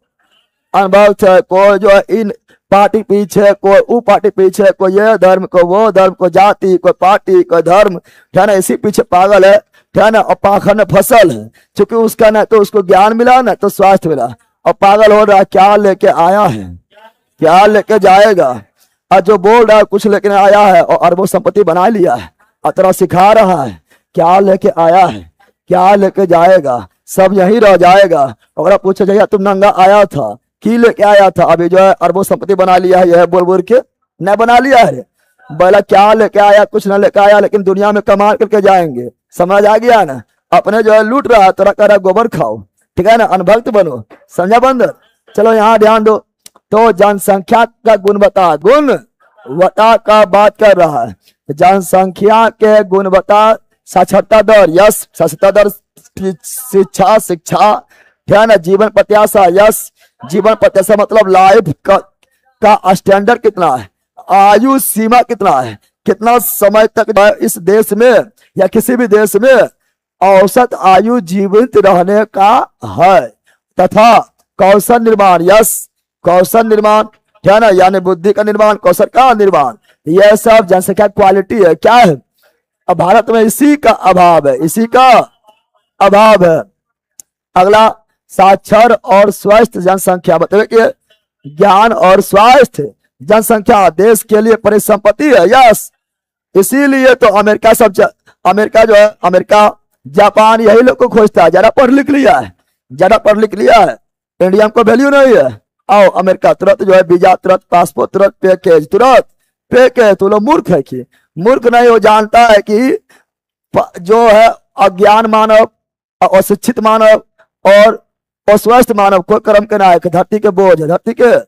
अनुभक्त है। कोई जो है इन पार्टी पीछे, कोई वो पार्टी पीछे, कोई ये धर्म को वो धर्म को, जाति कोई पार्टी कोई धर्म, है ना, इसी पीछे पागल है ना, और पाखंड में फसल है। क्योंकि उसका ना तो उसको ज्ञान मिला ना तो स्वास्थ्य मिला, और पागल हो रहा है। क्या लेके आया है, क्या लेके जाएगा? और जो बोल रहा है कुछ लेके आया है और अरबों संपत्ति बना लिया है, और तरह सिखा रहा है, क्या लेके आया है, क्या लेके जाएगा? सब यही रह जाएगा। अगर पूछा जाएगा तुम नंगा आया था, की लेके आया था? अभी जो है अरबों संपत्ति बना लिया है, यह बोल बोल के न बना लिया है। बोला क्या लेके आया? कुछ न लेके आया, लेकिन दुनिया में कमाल करके जाएंगे। समझ आ गया ना? अपने जो है लूट रहा है, तेरा कह रहा है गोबर खाओ, ठीक है ना, अनभक्त बनो, समझा बंदर। चलो यहाँ ध्यान दो, तो जनसंख्या का गुणवत्ता, गुणवत्ता का बात कर रहा है, जनसंख्या के गुणवत्ता, साक्षरता दर, यस, साक्षरता दर, शिक्षा, ध्यान है, जीवन प्रत्याशा, यस, जीवन प्रत्याशा मतलब लाइफ का स्टैंडर्ड कितना है, आयु सीमा कितना है, कितना समय तक इस देश में या किसी भी देश में औसत आयु जीवित रहने का है, तथा कौशल निर्माण, यस, कौशल निर्माण, ध्यान है, यानी बुद्धि का निर्माण, कौशल का निर्माण, यह सब जनसंख्या क्वालिटी है, क्या है। अब भारत में इसी का अभाव है, इसी का अभाव है। अगला, साक्षर और स्वस्थ जनसंख्या, मतलब कि ज्ञान और स्वास्थ्य जनसंख्या देश के लिए परिसंपत्ति है, यस। इसीलिए तो अमेरिका अमेरिका जो है, अमेरिका, जापान यही लोग को खोजता है, ज्यादा पढ़ लिख लिया है, ज्यादा पढ़ लिख लिया है, इंडिया को वैल्यू नहीं है। आओ अमेरिका, तुरंत जो है वीजा, तुरंत पासपोर्ट, तुरंत पैकेज, तुरंत पैकेज। तो लोग मूर्ख है कि मूर्ख नहीं, वो जानता है कि जो है अज्ञान मानव, अशिक्षित मानव और अस्वस्थ मानव कोई कर्म के नायक, धरती के बोझ है, धरती के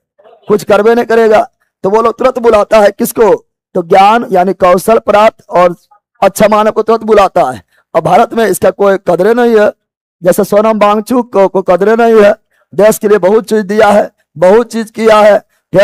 कुछ करवे नहीं करेगा। तो वो लोग तुरंत बुलाता है किसको, तो ज्ञान यानी कौशल प्राप्त और अच्छा मानव को तुरंत बुलाता है। और भारत में इसका कोई कदरे नहीं है, जैसे सोनम वांगचुक को कदरे नहीं है, देश के लिए बहुत चीज दिया है, बहुत चीज किया है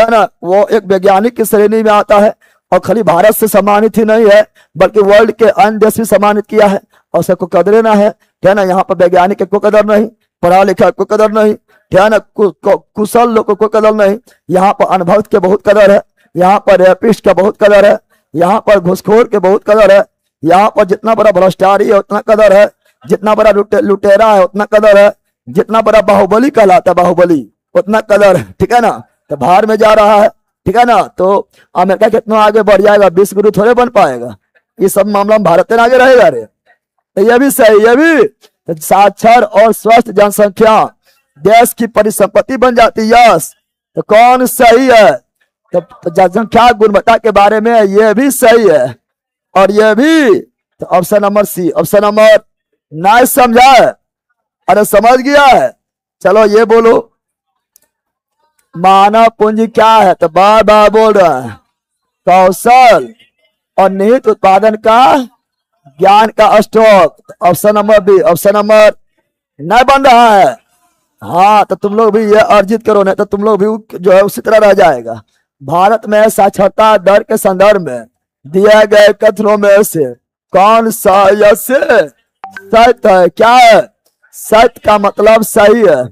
ना, वो एक वैज्ञानिक की श्रेणी में आता है, और खाली भारत से सम्मानित ही नहीं है बल्कि वर्ल्ड के अन्य देश भी सम्मानित किया है, और सबको कदरे ना है ना। यहाँ पर वैज्ञानिक को कदर नहीं, पढ़ा लिखा को कदर नहीं, ना, कुशल लोग को कोई कदर नहीं। यहाँ पर अनभक्त के बहुत कदर है, यहाँ पर रेपिस्ट का बहुत कदर है, यहाँ पर घुसखोर के बहुत कदर है, यहाँ पर जितना बड़ा भ्रष्टाचारी है उतना कदर है, जितना बड़ा लुटेरा है उतना कदर है, जितना बड़ा बाहुबली कहलाता है बाहुबली उतना कदर है, ठीक है ना। तो बाहर में जा रहा है, ठीक है ना, तो अमेरिका कितना आगे बढ़ जाएगा, विश्व गुरु थोड़े बन पाएगा, ये सब मामला में भारत आगे रहेगा रे। तो ये भी सही, ये भी तो साक्षर और स्वस्थ जनसंख्या देश की परिसंपत्ति बन जाती, यस। तो कौन सही है, तो जनसंख्या गुणवत्ता के बारे में ये भी सही है, और ये भी, तो option number C, option number नहीं समझा है, अरे समझ गया है। चलो ये बोलो, मानव पूंजी क्या है, तो बार बार बोल रहा है, कौशल और निहित उत्पादन का, ज्ञान का stock, option number B, option number नहीं बन रहा है। हाँ, तो तुम लोग भी ये अर्जित करो, नहीं तो तुम लोग भी जो है उसी तरह रह जाएगा। भारत में साक्षरता दर के संदर्भ में दिए गए कथनों में से कौन सा सत्य है, क्या है, सत्य का मतलब सही है।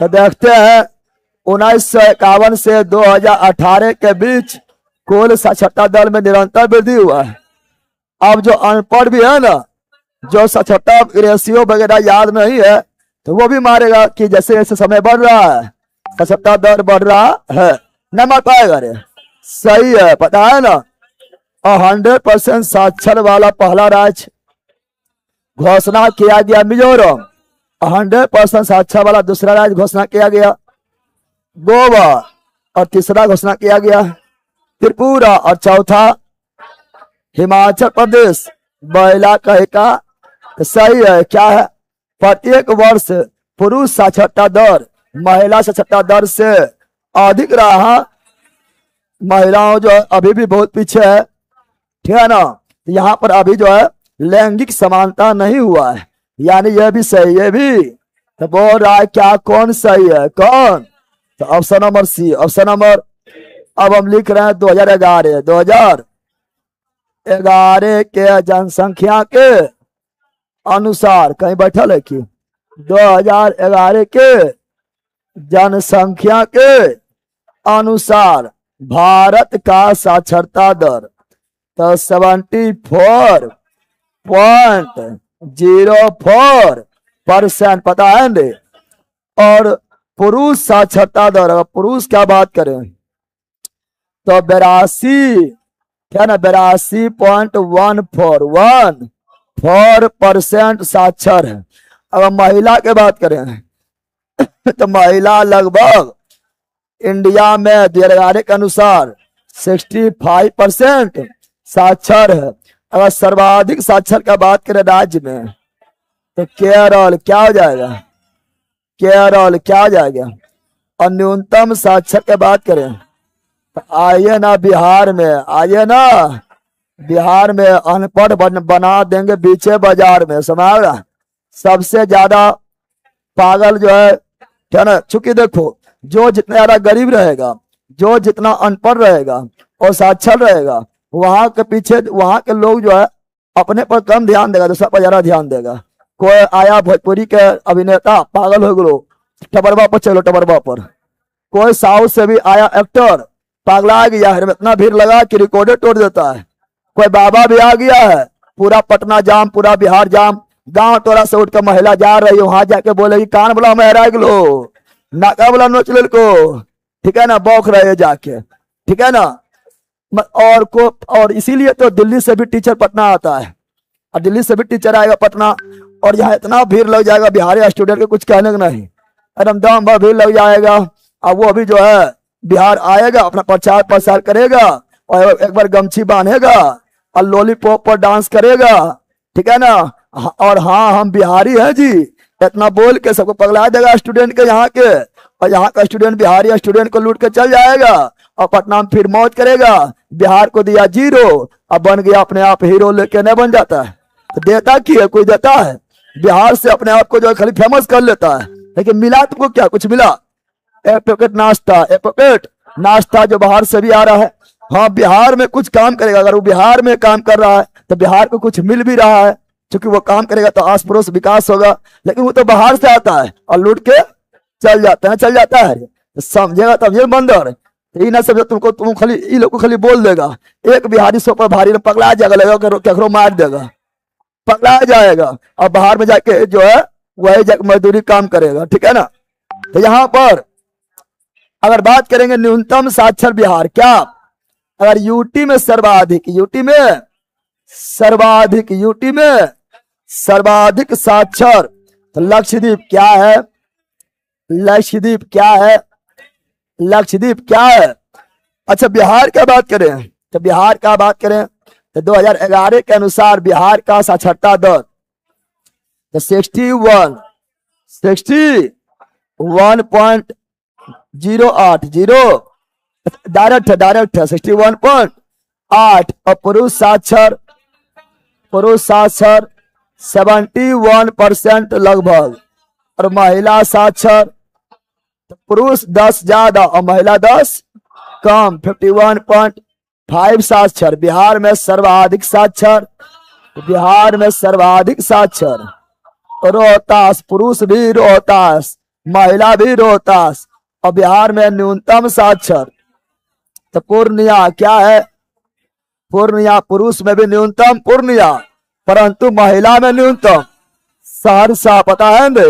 तो देखते हैं 1951 से 2018 के बीच कुल साक्षरता दर में निरंतर वृद्धि हुआ है। अब जो अनपढ़ भी है ना, जो साक्षरता रेशियो वगैरह याद नहीं है, तो वो भी मारेगा कि जैसे जैसे समय बढ़ रहा है साक्षरता दर बढ़ रहा है, नहीं मार पाएगा रे। सही है, पता है ना। 100% साक्षर वाला पहला राज्य घोषणा किया गया मिजोरम, 100% साक्षर वाला दूसरा राज्य घोषणा किया गया गोवा, और तीसरा घोषणा किया गया त्रिपुरा, और चौथा हिमाचल प्रदेश। महिला कहेगा सही है, क्या है, प्रत्येक वर्ष पुरुष साक्षरता दर महिला साक्षरता दर से अधिक रहा। महिलाओं जो है अभी भी बहुत पीछे है, ठीक है ना। यहाँ पर अभी जो है लैंगिक समानता नहीं हुआ है, यानी यह भी सही, ये भी। तो बोल रहा है क्या, कौन सही है, कौन, तो option number C, option number. अब हम लिख रहे हैं 2011 के जनसंख्या के अनुसार, कहीं बैठल है कि 2011 के जनसंख्या के अनुसार भारत का साक्षरता दर तो 74.04%, पता है ना। और पुरुष साक्षरता दर, अगर पुरुष क्या बात करें तो 82, क्या ना, 82.141% साक्षर है। अगर महिला के बात करें तो महिला लगभग इंडिया में 2011 के अनुसार 65% साक्षर है। अगर सर्वाधिक साक्षर का बात करें राज्य में तो केरल क्या हो जाएगा, केरल क्या हो जाएगा। और न्यूनतम साक्षर की बात करें तो आइए ना बिहार में, आइए ना बिहार में अनपढ़ बना देंगे बीचे बाजार में, समझ। सबसे ज्यादा पागल जो है ना, चूंकि देखो जो जितना ज्यादा गरीब रहेगा, जो जितना अनपढ़ रहेगा और साक्षर रहेगा, वहां के पीछे वहां के लोग जो है अपने पर कम ध्यान देगा, दूसरा पर ज्यादा ध्यान देगा। कोई आया भोजपुरी के अभिनेता पागल हो गलो, टबरबा पर चलो टबरबा पर। कोई साउथ से भी आया एक्टर पागला गया है, इतना भीड़ लगा कि रिकॉर्डर तोड़ देता है। कोई बाबा भी आ गया है, पूरा पटना जाम, पूरा बिहार जाम। गांव टोला से उठ कर महिला जा रही है, वहां जाके बोलेगी कान बोला मेहरा लो, नाका बोला नोच ले को, ठीक है ना, बौख रहे जाके, ठीक है ना। और इसीलिए तो दिल्ली से भी टीचर पटना आता है, और दिल्ली से भी टीचर आएगा पटना, और यहाँ इतना भीड़ लग जाएगा बिहारी स्टूडेंट के कुछ कहने का नहीं, एकदम दम भर भीड़ लग जाएगा। अब वो भी जो है बिहार आएगा, अपना प्रचार प्रसार करेगा, और एक बार गमछी बांधेगा और लॉलीपॉप पर डांस करेगा, ठीक है ना। और हाँ हम बिहारी हैं जी, इतना बोल के सबको पगला देगा स्टूडेंट के यहाँ के, और यहाँ का स्टूडेंट बिहारी स्टूडेंट को लूट के चल जाएगा, और पटना में फिर मौज करेगा। बिहार को दिया जीरो, अब बन गया अपने आप हीरो, लेके नहीं बन जाता है तो देता की है, कोई देता है। बिहार से अपने आप को जो खाली फेमस कर लेता है, लेकिन मिला तुमको क्या, कुछ मिला? एक पैकेट नाश्ता, एक पैकेट नाश्ता जो बाहर से भी आ रहा है। हाँ बिहार में कुछ काम करेगा, अगर वो बिहार में काम कर रहा है तो बिहार को कुछ मिल भी रहा है, क्योंकि वो काम करेगा तो आस पड़ोस विकास होगा। लेकिन वो तो बाहर से आता है और लूट के चल जाता है, तो समझेगा तब ये बंदर। ये ना समझो तुमको, तुम खाली ये लोग को खाली बोल देगा, एक बिहारी सो पर भारी पगला जाएगा, लगेगा केकरो मार देगा, पगला जाएगा, और बाहर में जाके जो है वही जाके मजदूरी काम करेगा, ठीक है ना। तो यहाँ पर अगर बात करेंगे न्यूनतम साक्षर बिहार, क्या अगर यूटी में सर्वाधिक, यूटी में सर्वाधिक साक्षर, तो लक्षद्वीप क्या है, लक्षद्वीप क्या है, लक्षद्वीप क्या है। अच्छा बिहार का बात करें तो बिहार का बात करें तो 2011 के अनुसार बिहार का साक्षरता दर तो 61.080, डायरेक्ट है 61.8, और पुरुष साक्षर 71% लगभग, और महिला साक्षर तो पुरुष 10 ज्यादा और महिला 10 कम, 51.5 साक्षर। बिहार में सर्वाधिक साक्षर, बिहार में सर्वाधिक साक्षर रोहतास, पुरुष भी रोहतास, महिला भी रोहतास, और बिहार में न्यूनतम साक्षर तो पूर्णिया, क्या है पूर्णिया, पुरुष में भी न्यूनतम पूर्णिया, परंतु महिला में न्यूनतम सहरसा, पता है ना।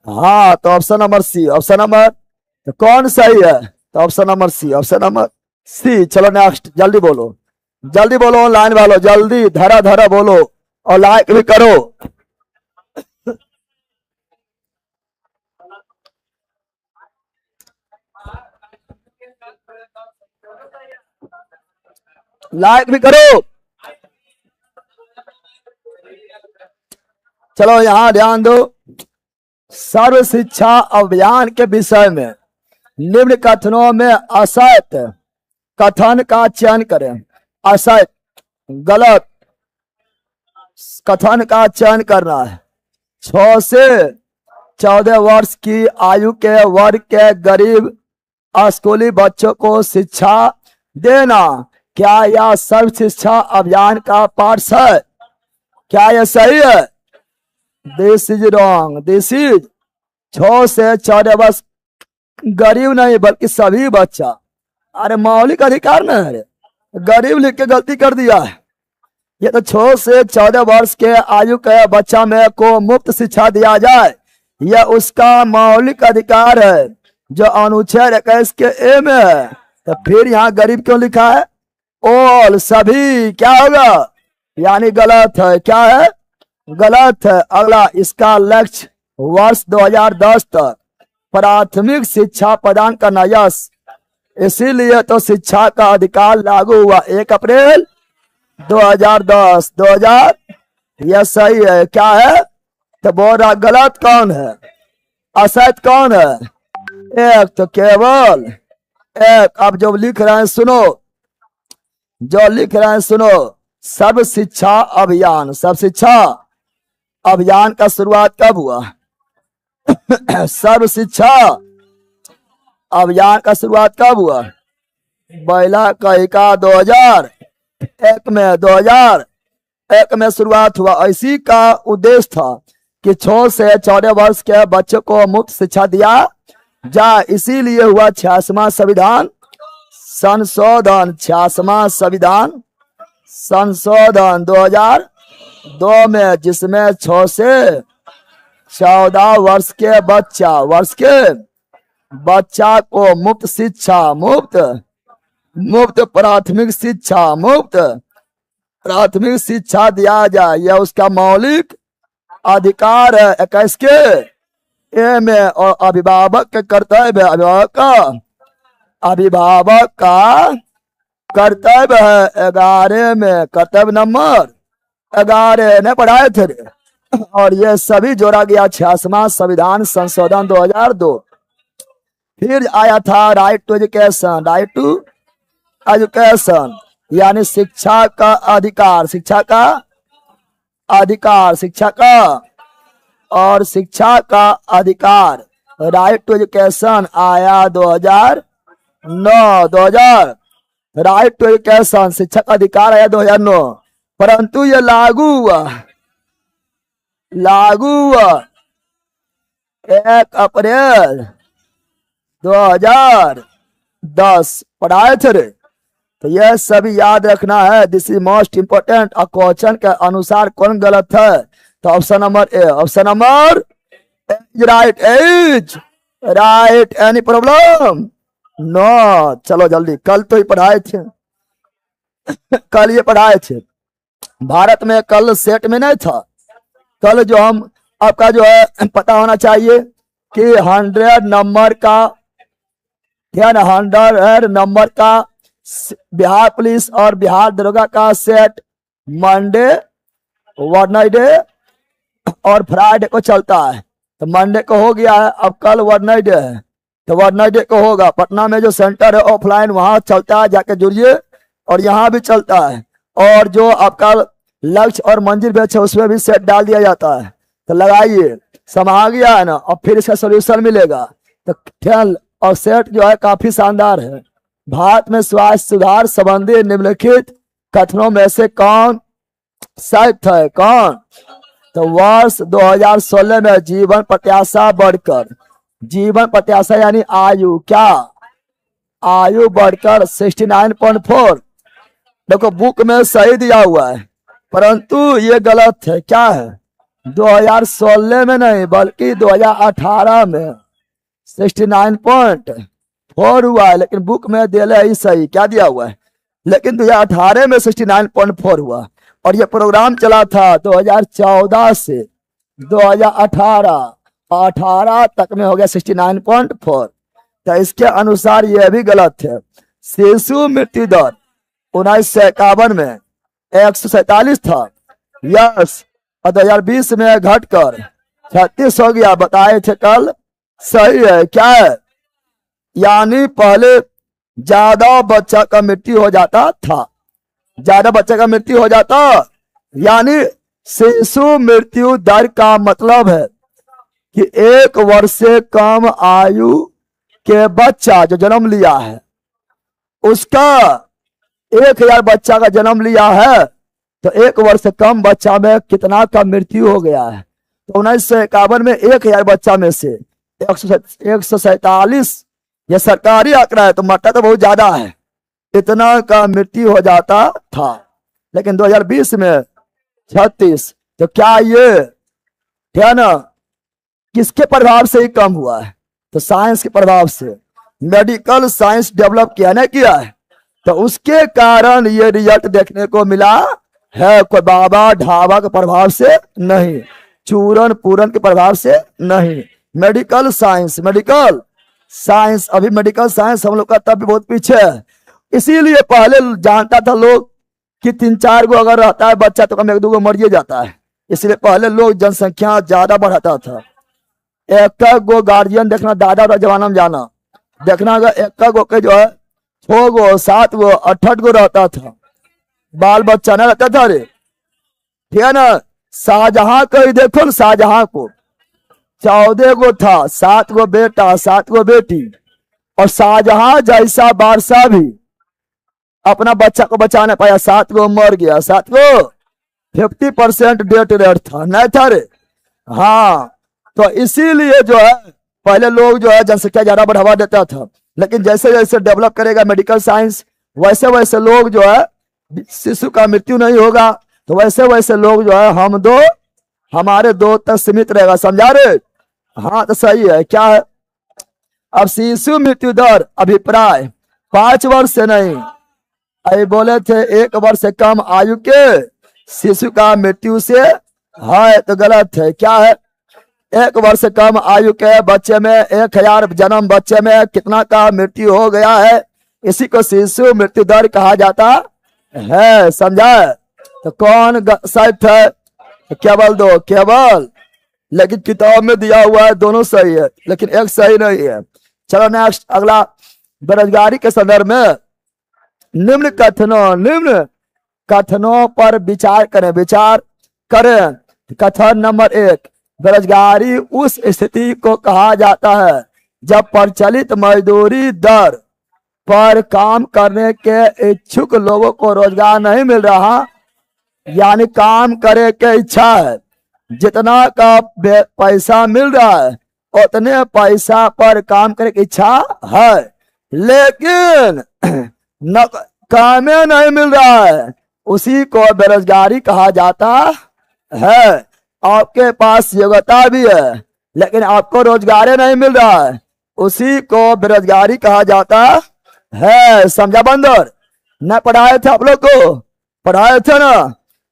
हाँ तो option number C, option number तो कौन सही है, तो option number C, option number C. चलो नेक्स्ट, जल्दी बोलो ऑनलाइन वालों, जल्दी धरा बोलो और लाइक भी करो। लाइक भी करो। चलो यहां ध्यान दो, सर्व शिक्षा अभियान के विषय में निम्न कथनों में असत्य कथन का चयन करें। असत्य, गलत कथन का चयन करना है। 6 से 14 वर्ष की आयु के वर्ग के गरीब स्कूली बच्चों को शिक्षा देना, क्या यह सर्व शिक्षा अभियान का पार्ट है? क्या यह सही है? This is wrong, this is 6 से 14 वर्ष गरीब नहीं बल्कि सभी बच्चा। अरे मौलिक अधिकार नहीं है, गरीब लिख के गलती कर दिया है। ये तो 6 से 14 वर्ष के आयु के बच्चा में को मुफ्त शिक्षा दिया जाए, यह उसका मौलिक अधिकार है जो अनुच्छेद 21 के ए में है। तो फिर यहाँ गरीब क्यों लिखा है? ऑल, सभी, क्या होगा? यानी गलत है। क्या है? गलत है। अगला, इसका लक्ष्य वर्ष 2010 तक प्राथमिक शिक्षा प्रदान करना। यस, इसीलिए तो शिक्षा का अधिकार लागू हुआ 1 अप्रैल 2010। 2000, यह सही है। क्या है? तो बोल रहा गलत कौन है, असत कौन है? एक तो केवल एक। अब जो लिख रहे हैं सुनो, जो लिख रहे हैं सुनो। सर्व शिक्षा अभियान, सर्व शिक्षा अभियान का शुरुआत कब हुआ? सर्व शिक्षा अभियान का शुरुआत कब हुआ? पहला कहिका 2001 में, 2001 में शुरुआत हुआ। इसी का उद्देश्य था कि 6 से 14 वर्ष के बच्चों को मुफ्त शिक्षा दिया जाए। इसीलिए हुआ 86वां संविधान संशोधन, 86वां संविधान संशोधन 2002 में, जिसमें 6 से 14 वर्ष के बच्चा को मुफ्त शिक्षा, मुफ्त प्राथमिक शिक्षा, मुफ्त प्राथमिक शिक्षा दिया जाए। यह उसका मौलिक अधिकार है। 21 के ए में। और अभिभावक के कर्तव्य, अभिभावक का कर्तव्य है 11 में, कर्तव्य नंबर 11 ने पढ़ाए थे। और ये सभी जोड़ा गया 86वां संविधान संशोधन 2002। फिर आया था right to education, right to education यानी शिक्षा का अधिकार, शिक्षा का अधिकार, शिक्षा का और शिक्षा का अधिकार। राइट टू एजुकेशन आया 2009, 2000। राइट टू एजुकेशन शिक्षा का अधिकार आया 2009, परंतु ये लागू हुआ 1 अप्रैल 2010। पढ़ाए थे रे। तो यह सभी याद रखना है। This is most important. Question के अनुसार कौन गलत है? तो option number A, option number right. A is right. Any problem? No. चलो जल्दी, कल तो ही पढ़ाए थे, कल ये पढ़ाए थे। भारत में कल सेट में नहीं था। कल जो हम आपका जो है पता होना चाहिए कि 100 नंबर का, ध्यान, 100 नंबर का बिहार पुलिस और बिहार दरोगा का सेट मंडे, वेडनेसडे और फ्राइडे को चलता है। तो मंडे को हो गया है, अब कल वेडनेसडे है तो वेडनेसडे को होगा। पटना में जो सेंटर है ऑफलाइन, वहां चलता है, जाके जुड़िए। और यहाँ भी चलता है। और जो आपका लक्ष्य और मंजिल बेच है उसमें भी सेट डाल दिया जाता है। तो लगाइए, समा गया है ना। और फिर इसका सोल्यूशन मिलेगा। तो ख्याल और सेट जो है काफी शानदार है। भारत में स्वास्थ्य सुधार संबंधी निम्नलिखित कथनों में से कौन सत्य है? कौन? तो वर्ष 2016 में जीवन प्रत्याशा बढ़कर, जीवन प्रत्याशा यानी आयु, क्या आयु बढ़कर 69.4। देखो बुक में सही दिया हुआ है, परंतु ये गलत है। क्या है? 2016 में नहीं बल्कि 2018 में 69.4 हुआ है। लेकिन बुक में दिया ही सही, क्या दिया हुआ है, लेकिन 2018 में 69.4 हुआ। और ये प्रोग्राम चला था 2014 से 2018 तक में हो गया 69.4। तो इसके अनुसार यह भी गलत है। शिशु मृत्यु दर 1951 में 147 था, यस। और 2020 में घटकर 36 हो गया, बताए थे कल। सही है। क्या है? यानी पहले ज्यादा बच्चा का मृत्यु हो जाता था, ज्यादा बच्चे का मृत्यु हो जाता। यानी शिशु मृत्यु दर का मतलब है कि 1 वर्ष से कम आयु के बच्चा जो जन्म लिया है, उसका 1000 बच्चा का जन्म लिया है तो 1 वर्ष से कम बच्चा में कितना का मृत्यु हो गया है? तो 1951 में 1000 बच्चा में से 147, यह सरकारी आंकड़ा है तो मरता तो बहुत ज्यादा है, इतना का मृत्यु हो जाता था। लेकिन 2020 में 36। तो क्या ये है ना, किसके प्रभाव से ही कम हुआ है? तो साइंस के प्रभाव से। मेडिकल साइंस डेवलप किया ना किया है, तो उसके कारण ये रिजल्ट देखने को मिला है। कोई बाबा ढाबा के प्रभाव से नहीं, चूरन पूरन के प्रभाव से नहीं। मेडिकल साइंस, मेडिकल साइंस, अभी मेडिकल साइंस हम लोग का तब भी बहुत पीछे है। इसीलिए पहले जानता था लोग कि 3-4 गो अगर रहता है बच्चा तो कम 1-2 गो मरिए जाता है, इसलिए पहले लोग जनसंख्या ज्यादा बढ़ाता था। एक गो गार्जियन देखना, दादा और जमाना में जाना देखना, अगर एक गो के जो है 6 गो 7 गो 8 गो रहता था, बाल बच्चा न रहता था रे, ठीक है ना। शाहजहां को ही देखो ना, शाहजहां को 14 गो था, 7 गो बेटा 7 गो बेटी, और शाहजहां जैसा बादशाह भी अपना बच्चा को बचा नहीं पाया, 7 गो मर गया, 7 गो 50% डेथ रेट था, नहीं था रे। हाँ, तो इसीलिए जो है पहले लोग जो है जनसंख्या ज्यादा बढ़ावा देता था, लेकिन जैसे जैसे डेवलप करेगा मेडिकल साइंस, वैसे वैसे लोग जो है शिशु का मृत्यु नहीं होगा, तो वैसे वैसे लोग जो है हम दो हमारे दो तक सीमित रहेगा, समझा रे। हाँ तो सही है, क्या है अब शिशु मृत्यु दर अभिप्राय 5 वर्ष से नहीं, अभी बोले थे 1 वर्ष से कम आयु के शिशु का मृत्यु से है, तो गलत है। क्या है, 1 वर्ष से कम आयु के बच्चे में 1000 जन्म बच्चे में कितना का मृत्यु हो गया है, इसी को शिशु मृत्यु दर कहा जाता है, समझा। तो कौन सही है, तो केवल 2 केवल, लेकिन किताब में दिया हुआ है दोनों सही है, लेकिन एक सही नहीं है। चलो नेक्स्ट, अगला बेरोजगारी के संदर्भ में निम्न कथनों पर विचार करें। कथन नंबर 1, बेरोजगारी उस स्थिति को कहा जाता है जब प्रचलित मजदूरी दर पर काम करने के इच्छुक लोगों को रोजगार नहीं मिल रहा, यानी काम करे के इच्छा है, जितना का पैसा मिल रहा है उतने पैसा पर काम करे की इच्छा है, लेकिन न काम नहीं मिल रहा है, उसी को बेरोजगारी कहा जाता है। आपके पास योग्यता भी है लेकिन आपको रोजगार नहीं मिल रहा है, उसी को बेरोजगारी कहा जाता है, समझा बंदर। न पढ़ाए थे आप लोग को, पढ़ाए थे ना,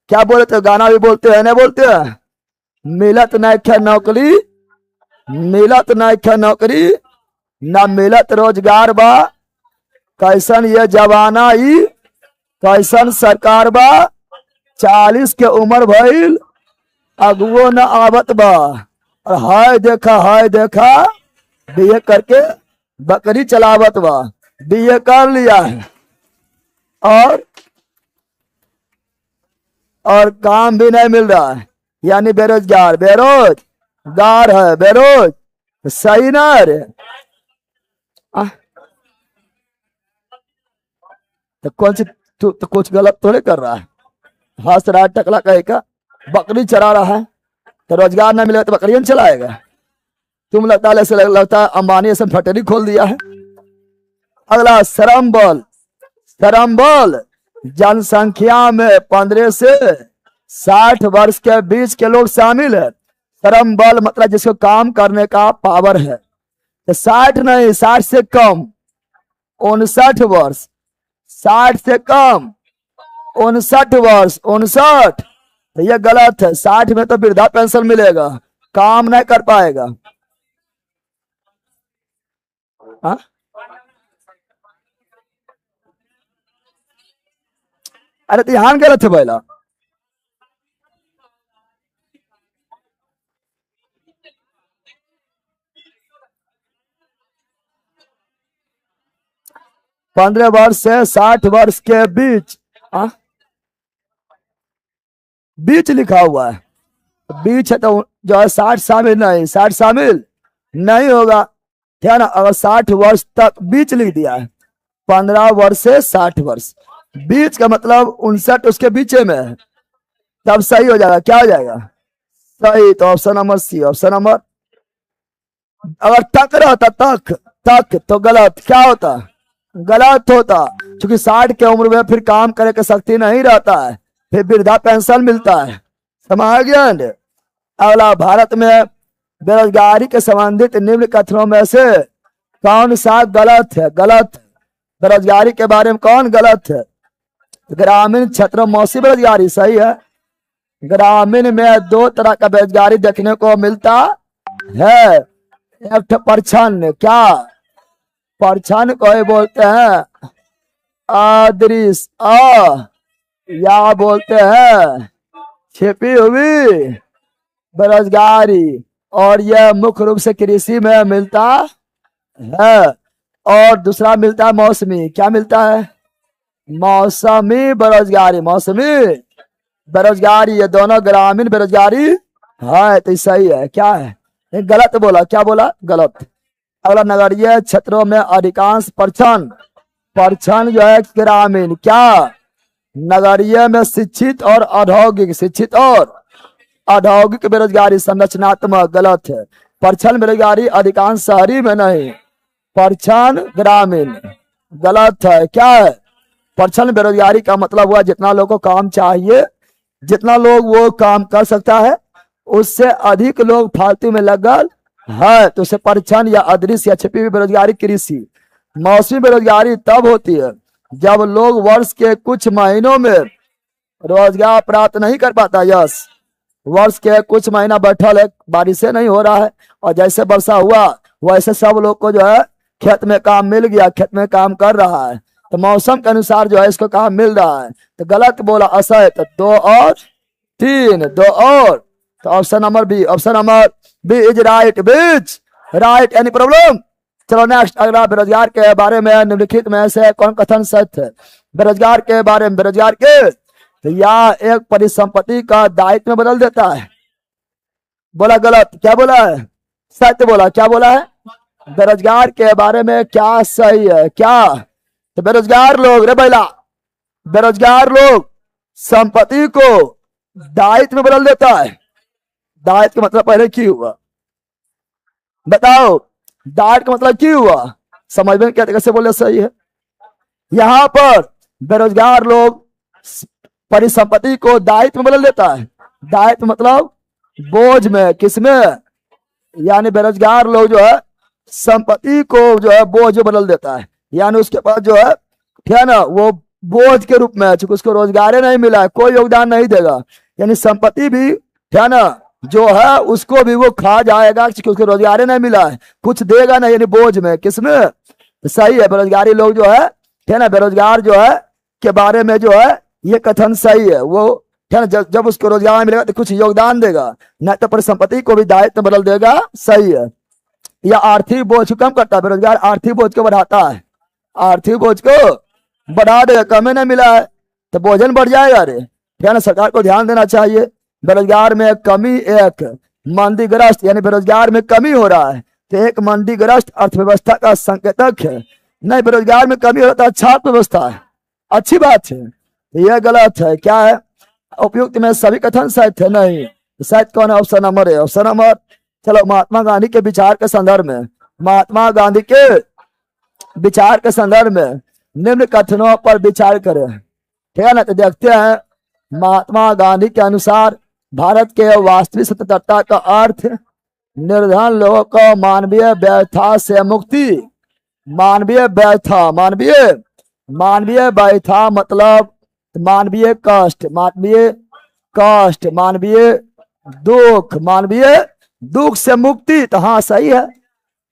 क्या बोले थे, गाना भी बोलते हैं नहीं बोलते हैं, मिलत नहीं नौकरी, मिलत नहीं नौकरी, न मिलत रोजगार बा, कैसन ये जवाना ही, कैसन सरकार बा, 40 के उम्र भइल अगुओ न आवत बा, और हाय देखा बीए करके बकरी चलावत बा, बीए कर लिया है और काम भी नहीं मिल रहा है, यानी बेरोजगार है, बेरोज, सही ना रे। तो कौन सी तो कुछ गलत थोड़े कर रहा है, हंस रहा है टकला कहे का, बकरी चरा रहा है तो रोजगार ना मिलेगा तो बकरी नहीं चलाएगा। तुम लगता है अंबानी ऐसा फैक्ट्री खोल दिया है। अगला श्रम बल जनसंख्या में 15 से 60 वर्ष के बीच के लोग शामिल है। श्रम बल मतलब जिसको काम करने का पावर है, तो 60 नहीं, 60 से कम, 59 वर्ष, 60 से कम 59 वर्ष, 59, तो ये गलत है। 60 में तो वृद्धा पेंशन मिलेगा, काम नहीं कर पाएगा। हा? अरे तो यहाँ गलत है पहला, पंद्रह वर्ष से 60 वर्ष के बीच, बीच लिखा हुआ है, बीच है तो जो है 60 शामिल नहीं, 60 शामिल नहीं होगा, ठीक है ना। अगर 60 वर्ष तक बीच लिख दिया है, 15 वर्ष से 60 वर्ष, बीच का मतलब 59 उसके बीचे में है, तब सही हो जाएगा। क्या हो जाएगा सही, तो option number C, option number. अगर तक रहता तक तो गलत, क्या होता, गलत होता, क्योंकि 60 के उम्र में फिर काम करे की शक्ति नहीं रहता है, फिर वृद्धा पेंशन मिलता है, समझ गया। अगला, भारत में बेरोजगारी के संबंधित निम्न कथनों में से कौन सा गलत है, बेरोजगारी के बारे में कौन गलत है। ग्रामीण क्षेत्रों में मौसमी बेरोजगारी सही है। ग्रामीण में 2 तरह का बेरोजगारी देखने को मिलता है, एक परछन, क्या परछन को बोलते हैं अदृश्य, या बोलते हैं छिपी हुई बेरोजगारी, और यह मुख्य रूप से कृषि में मिलता है। और दूसरा मिलता है मौसमी, क्या मिलता है? मौसमी बेरोजगारी, मौसमी बेरोजगारी, ये दोनों ग्रामीण बेरोजगारी है। तो सही है, क्या है? ये गलत बोला, क्या बोला? गलत। अगला, नगरीय क्षेत्रों में अधिकांश परछन, परछन जो है ग्रामीण, क्या? नगरीय में शिक्षित और औद्योगिक, शिक्षित और औद्योगिक बेरोजगारी संरचनात्मक, गलत है। परछन बेरोजगारी अधिकांश शहरी में नहीं, परछन ग्रामीण, गलत है। क्या है? परछन बेरोजगारी का मतलब हुआ जितना लोगों को काम चाहिए, जितना लोग वो काम कर सकता है, उससे अधिक लोग फालतू में लगल है, तो उसे परछन या अदृश्य या छिपी हुई बेरोजगारी कृषि। मौसमी बेरोजगारी तब होती है जब लोग वर्ष के कुछ महीनों में रोजगार प्राप्त नहीं कर पाता। यस, वर्ष के कुछ महीना बैठल है, बारिश नहीं हो रहा है, और जैसे वर्षा हुआ वैसे सब लोग को जो है खेत में काम मिल गया, खेत में काम कर रहा है, तो मौसम के अनुसार जो है इसको काम मिल रहा है। तो गलत बोला, असह। तो 2 और 3, 2 और, तो option number B, option number B is right, B is right. Any problem? चलो नेक्स्ट, अगला, बेरोजगार के बारे में निम्नलिखित में से कौन कथन सत्य है? बेरोजगार के बारे में, बेरोजगार के, तो या एक परिसंपत्ति का दायित्व में बदल देता है, बोला गलत। क्या बोला है? सत्य बोला। क्या बोला है? बेरोजगार के बारे में क्या सही है? क्या? तो बेरोजगार लोग, रे बैला, बेरोजगार लोग संपत्ति को दायित्व में बदल देता है। दायित्व का मतलब पहले क्यों हुआ बताओ? दायित्व का मतलब क्यों हुआ? समझ में क्या कैसे बोले सही है? यहां पर बेरोजगार लोग परिसंपत्ति को दायित्व में बदल देता है। दायित्व मतलब बोझ में, किसमें? यानी बेरोजगार लोग जो है संपत्ति को जो है बोझ में बदल देता है, यानी उसके पास जो है, ठीक है ना, वो बोझ के रूप में है, चूंकि उसको रोजगार नहीं मिला है, कोई योगदान नहीं देगा, यानी संपत्ति भी, ठीक है ना, जो है उसको भी वो खा जाएगा क्योंकि उसको रोजगार नहीं मिला है, कुछ देगा नहीं, यानी बोझ में, किसमें? तो सही है, बेरोजगारी लोग जो है, ठीक है ना, बेरोजगार जो है के बारे में जो है ये कथन सही है। वो, ठीक है ना, जब उसको रोजगार मिलेगा तो कुछ योगदान देगा, नहीं तो परिसंपत्ति को भी दायित्व बदल देगा। सही है। या आर्थिक बोझ को कम करता है, बेरोजगार आर्थिक बोझ को बढ़ाता है, आर्थिक बोझ को बढ़ा देगा, कमी नहीं मिला है तो भोजन बढ़ जाएगा। रे, ठीक है ना, सरकार को ध्यान देना चाहिए। बेरोजगार में कमी एक मंदीग्रस्त, यानी बेरोजगार में कमी हो रहा है तो एक मंदीग्रस्त अर्थव्यवस्था का संकेतक है। नहीं, बेरोजगार में कमी हो रहा है तो अच्छा अर्थव्यवस्था है, अच्छी बात है। यह गलत है। क्या है? उपयुक्त में सभी कथन सत्य है नहीं, सत्य कौन है? ऑप्शन नंबर है, ऑप्शन नंबर। चलो, महात्मा गांधी के विचार के संदर्भ में, महात्मा गांधी के विचार के संदर्भ में निम्न कथनों पर विचार करें, ठीक है ना। तो देखते हैं, महात्मा गांधी के अनुसार भारत के वास्तविक स्वतंत्रता का अर्थ निर्धन लोगों को मानवीय व्यथा से मुक्ति, मानवीय व्यथा, मानवीय व्यथा मतलब मानवीय कष्ट, मानवीय कष्ट, मानवीय दुख, मानवीय दुख से मुक्ति। तो हाँ, सही है,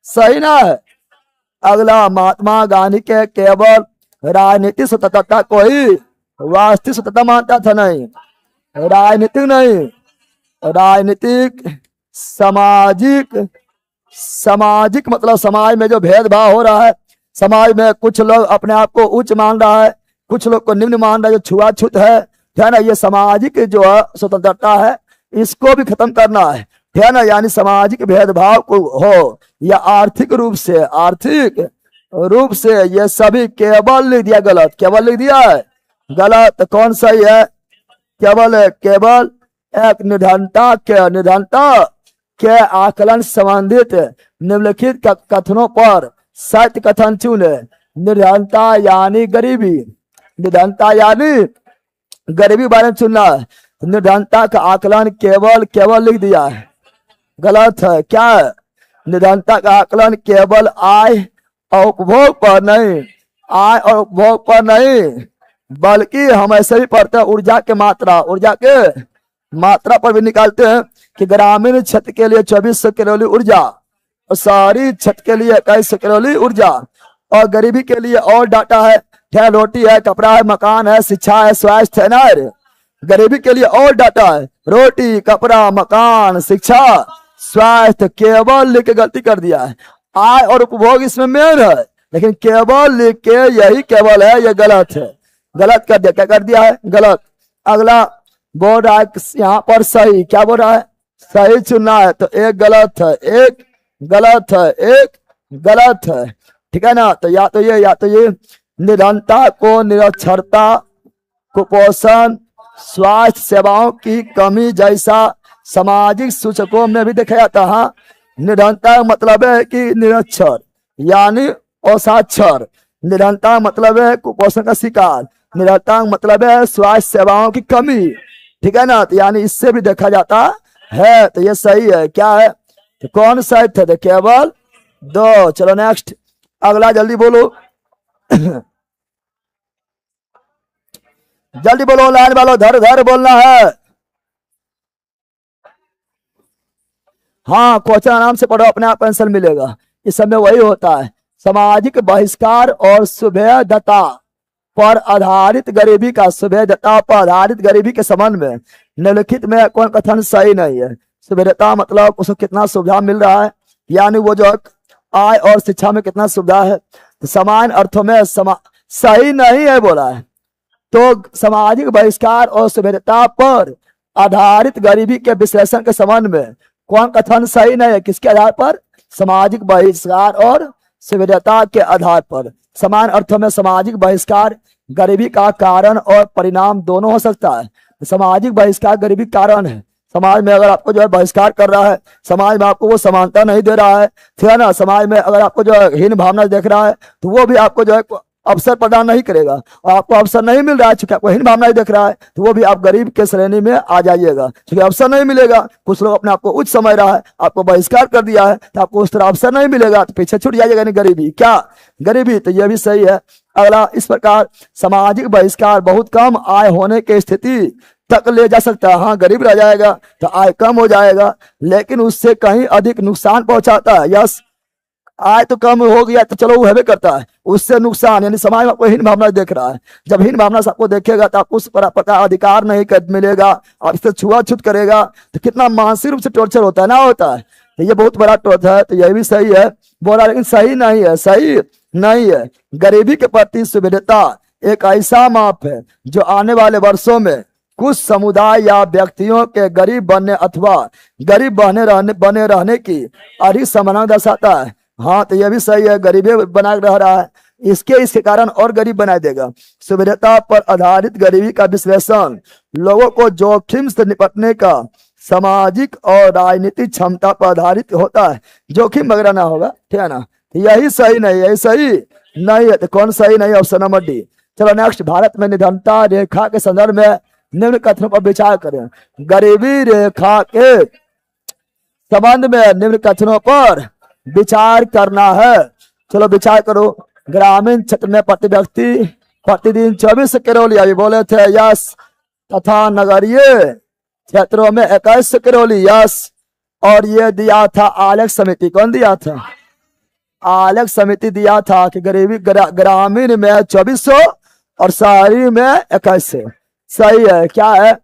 सही ना है। अगला, महात्मा गांधी के केवल राजनीतिक स्वतंत्रता को ही वास्तविक स्वतंत्रता मानता था। नहीं, राजनीतिक नहीं, राजनीतिक, सामाजिक, सामाजिक मतलब समाज में जो भेदभाव हो रहा है, समाज में कुछ लोग अपने आप को उच्च मान रहा है, कुछ लोग को निम्न मान रहा है, जो छुआछूत है, ठीक है ना, ये सामाजिक जो है स्वतंत्रता है, इसको भी खत्म करना है, ठीक है ना, यानी सामाजिक भेदभाव को हो या आर्थिक रूप से, आर्थिक रूप से, ये सभी केवल लिख दिया गलत, केवल लिख दिया है गलत। कौन सही है? केवल है, केवल एक निर्धनता के आकलन संबंधित निम्नलिखित कथनों पर सत्य कथन चुने। निर्धनता यानी गरीबी, निर्धनता यानी गरीबी बारे में चुनना है। निर्धनता का आकलन केवल लिख दिया है, गलत है। क्या है? निर्धनता का आकलन केवल आय और उपभोग पर नहीं, आय और उपभोग पर नहीं, बल्कि हम ऐसे भी पढ़ते हैं ऊर्जा के मात्रा, ऊर्जा के मात्रा पर भी निकालते हैं कि ग्रामीण क्षेत्र के लिए 2400 कैलोरी ऊर्जा और शहरी क्षेत्र के लिए 2100 कैलोरी ऊर्जा, और गरीबी के लिए और डाटा है, रोटी है, कपड़ा है, मकान है, शिक्षा है, स्वास्थ्य है ना। गरीबी के लिए और डाटा है, रोटी, कपड़ा, मकान, शिक्षा, स्वास्थ्य, केवल लिख के गलती कर दिया है। आय और उपभोग इसमें मेन है, लेकिन केवल लिख के यही केवल है, ये गलत है, गलत कर दिया। क्या कर दिया है? गलत। अगला बोल रहा है यहाँ पर सही, क्या बोल रहा है? सही चुनना है, तो एक गलत है, एक गलत है, एक गलत है, ठीक है ना। तो या तो ये या तो ये। निरंतरता को निरक्षरता, कुपोषण, स्वास्थ्य सेवाओं की कमी जैसा सामाजिक सूचकों में भी देखा जाता है। निरंतर मतलब है कि निरक्षर यानी असाक्षर, निरंतर मतलब है कुपोषण का शिकार, निरंतर मतलब है स्वास्थ्य सेवाओं की कमी, ठीक है ना। तो यानी इससे भी देखा जाता है, तो ये सही है। क्या है? तो कौन सही थे? तो केवल दो। चलो नेक्स्ट, अगला जल्दी बोलो जल्दी बोलो, लाइन वालों धर धर बोलना है। हाँ, क्वेश्चन आराम से पढ़ो, अपने आप आंसर मिलेगा। इस समय वही होता है, सामाजिक बहिष्कार और सुभेदता पर आधारित गरीबी का, सुभेदता पर आधारित गरीबी के संबंध में निम्नलिखित में कौन कथन सही नहीं है? सुभेदता मतलब उसको कितना सुविधा मिल रहा है, यानी वो जो आय और शिक्षा में कितना सुविधा है। तो समान अर्थों में सही नहीं है बोला है। तो सामाजिक बहिष्कार और सुभेदता पर आधारित गरीबी के विश्लेषण के संबंध में कौन कथन सही नहीं है? किसके आधार पर? सामाजिक बहिष्कार और सुभेदता के आधार पर। समान अर्थों में सामाजिक बहिष्कार गरीबी का कारण और परिणाम दोनों हो सकता है। सामाजिक बहिष्कार गरीबी कारण है, समाज में अगर आपको जो है बहिष्कार कर रहा है, समाज में आपको वो समानता नहीं दे रहा है, ठीक है ना। समाज में अगर आपको जो है हीन भावना देख रहा है, तो वो भी आपको जो है अवसर प्रदान नहीं करेगा, और आपको अवसर नहीं मिल रहा है क्योंकि आपको हीन भावना ही देख रहा है, तो वो भी आप गरीब के श्रेणी में आ जाइएगा, क्योंकि अवसर नहीं मिलेगा। कुछ लोग अपने आपको उच्च समझ रहा है, आपको बहिष्कार कर दिया है, तो आपको उस तरह अवसर नहीं मिलेगा, तो पीछे छूट जाइएगा। नहीं गरीबी, क्या गरीबी? तो यह भी सही है। अगला, इस प्रकार सामाजिक बहिष्कार बहुत कम आय होने की स्थिति तक ले जा सकता है। हाँ, गरीब रह जाएगा तो आय कम हो जाएगा, लेकिन उससे कहीं अधिक नुकसान पहुंचाता है। यस, आय तो कम हो गया तो चलो वो है करता है, उससे नुकसान, यानी समाज में आपको हीन भावना देख रहा है। जब हीन भावना से आपको देखेगा तो आपको उस प्रकार अधिकार नहीं मिलेगा, और इससे छुआछूत करेगा, तो कितना मानसिक रूप से टॉर्चर होता है ना, होता है। तो ये बहुत बड़ा टॉर्चर है, तो यह भी सही है बोला, लेकिन सही नहीं है, सही नहीं है। गरीबी के प्रति सुविधता एक ऐसा माप है जो आने वाले वर्षों में कुछ समुदाय या व्यक्तियों के गरीब बनने अथवा गरीब बने रहने की अधिक संभावना दर्शाता है। हाँ, तो यह भी सही है, गरीबी बना रह रहा है, इसके कारण और गरीब बना देगा। सुविधता पर आधारित गरीबी का विश्लेषण लोगों को जोखिम से निपटने का सामाजिक और राजनीतिक क्षमता पर आधारित होता है। जोखिम वगैरह ना होगा, ठीक है ना। तो यही सही नहीं, यही सही नहीं है। तो कौन सही नहीं? Option number D. चलो नेक्स्ट, भारत में निधनता रेखा के संदर्भ में निम्न कथनों पर विचार करें। गरीबी रेखा के संबंध में निम्न कथनों पर विचार करना है। चलो विचार करो। ग्रामीण क्षेत्र में प्रति व्यक्ति प्रतिदिन 24 कैलोरी अभी बोले थे, यस, तथा नगरीय क्षेत्रों में 21 कैलोरी, यस। और ये दिया था आलेख समिति, कौन दिया था? आलेख समिति दिया था कि गरीबी ग्रामीण में 2400 और शहरी में 2100। सही है, क्या है?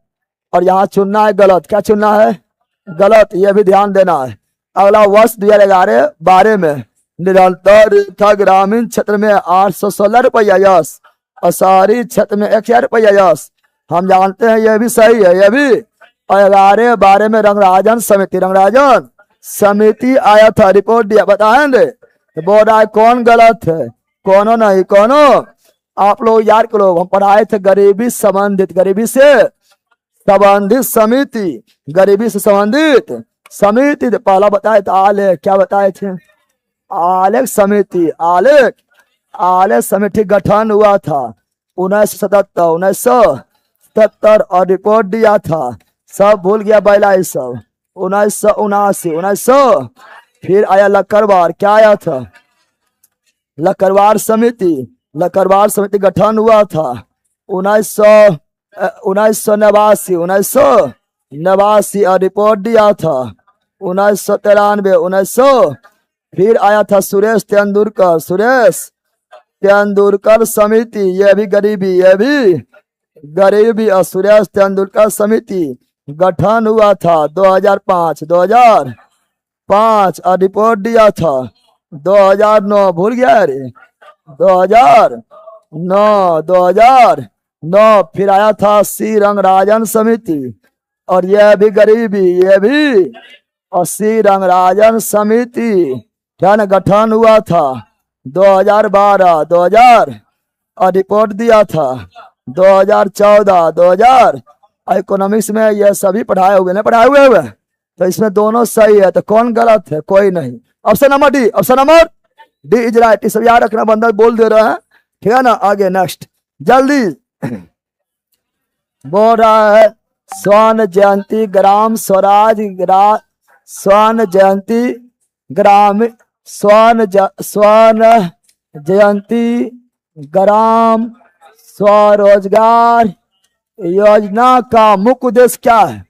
और यहाँ चुनना है गलत, क्या चुनना है? गलत, ये भी ध्यान देना है। अगला, वर्ष 2011-12 में निरंतर रेखा ग्रामीण क्षेत्र में 816 रुपया, यस, और शहरी क्षेत्र में 1000 रुपया, यस। हम जानते हैं यह भी सही है, यह भी। और 11-12 में रंगराजन समिति आया था, रिपोर्ट दिया, बताएंगे तो बोल रहा है कौन गलत है, कौनो नहीं, कौनो। आप लोग याद करो, हम पढ़ाए थे गरीबी से संबंधित समिति, गरीबी से संबंधित समिति। तो पहला बताए थे आलेख, क्या बताए थे? आलेख समिति, आलेख समिति गठन हुआ था 1977 और रिपोर्ट दिया था, सब भूल गया बैला ये सब। 1979 फिर आया लकड़वार, क्या आया था? लकड़वार समिति गठन हुआ था 1989 और रिपोर्ट दिया था 1993 1900। फिर आया था सुरेश तेंदुलकर समिति, यह भी गरीबी, यह भी गरीबी और सुरेश तेंदुलकर समिति गठन हुआ था 2005 और रिपोर्ट दिया था 2009। भूल गया रे 2009 फिर आया था सी रंगराजन समिति और यह भी गरीबी, ये भी और सी रंगराजन समिति गठन हुआ था 2012 और रिपोर्ट दिया था 2014 इकोनॉमिक्स में ये सभी पढ़ाए हुए तो इसमें दोनों सही है, तो कौन गलत है? कोई नहीं। Option number D is right. सब याद रखना, बंदा बोल दे रहा है, ठीक है ना। आगे नेक्स्ट जल्दी बोल रहा है स्वर्ण जयंती ग्राम स्वराज स्वर्ण जयंती ग्राम स्वरोजगार योजना का मुख्य उद्देश्य क्या है?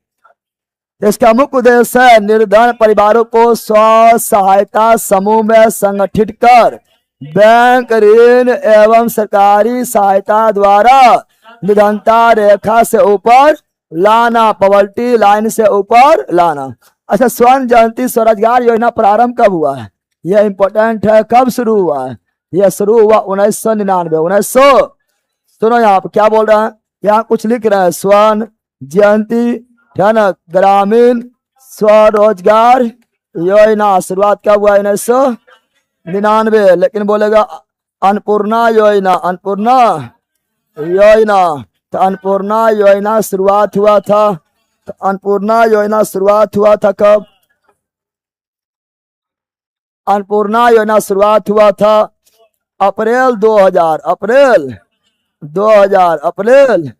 इसका मुख्य उद्देश्य है निर्धन परिवारों को स्व सहायता समूह में संगठित कर बैंक ऋण एवं सरकारी सहायता द्वारा निर्धनता रेखा से ऊपर लाना, पॉवर्टी लाइन से ऊपर लाना। अच्छा, स्वर्ण जयंती स्वरोजगार योजना प्रारंभ कब हुआ है? यह इंपॉर्टेंट है। कब शुरू हुआ है? यह शुरू हुआ 1999। सुनो यहाँ पे क्या बोल रहे हैं, यहाँ कुछ लिख रहे हैं स्वर्ण जयंती है ना ग्रामीण स्वरोजगार योजना शुरुआत कब हुआ? 1999। लेकिन बोलेगा अन्नपूर्णा योजना तो अन्नपूर्णा योजना शुरुआत हुआ था, तो अन्नपूर्णा योजना शुरुआत हुआ था कब? अन्नपूर्णा योजना शुरुआत हुआ था अप्रैल 2000 अप्रैल।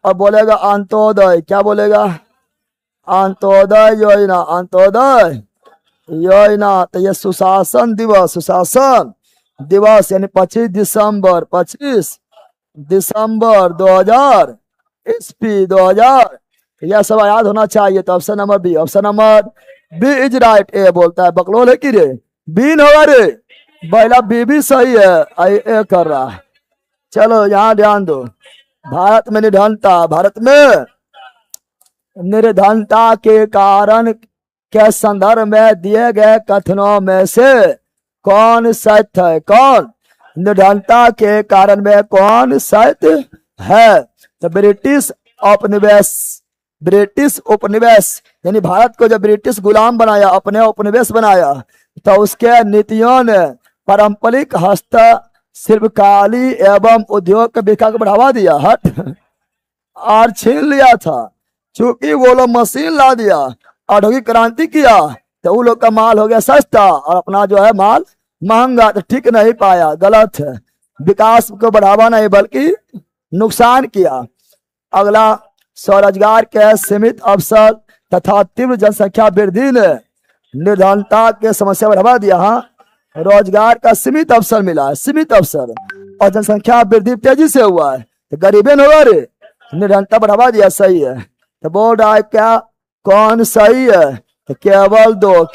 और बोलेगा अंत्योदय, क्या बोलेगा? अंत्योदय योजना तो ये सुशासन दिवस यानी 25 दिसंबर 2000 ईस्वी 2000। यह सब याद होना चाहिए। तो option number B is right. ए बोलता है बकलोल है कि रे बी न होगा रे, पहला बी भी सही है, ए कर रहा है। चलो यहाँ ध्यान दो। भारत में निर्धनता के कारण के संदर्भ में दिए गए कथनों में से कौन सत्य है? कौन निर्धनता के कारण में कौन सत्य है? तो ब्रिटिश उपनिवेश यानी भारत को जब ब्रिटिश गुलाम बनाया, अपने उपनिवेश बनाया, तो उसके नीतियों ने पारंपरिक हस्तशिल्पकारी एवं उद्योग के विकास को बढ़ावा दिया और छीन लिया था। चूंकि वो लोग मशीन ला दिया, औद्योगिक क्रांति किया, तो वो लोग का माल हो गया सस्ता और अपना जो है माल महंगा। तो ठीक नहीं पाया, गलत है। विकास को बढ़ावा नहीं बल्कि नुकसान किया। अगला स्वरोजगार के सीमित अवसर तथा तीव्र जनसंख्या वृद्धि ने निर्धनता के समस्या बढ़ावा दिया। हाँ, रोजगार का सीमित अवसर मिला है, सीमित अवसर, और जनसंख्या वृद्धि तेजी से हुआ है, तो गरीबी न हुआ रे, निर्धनता बढ़ावा दिया। सही है। तो बोल रहा है क्या कौन सही है? तो केवल तो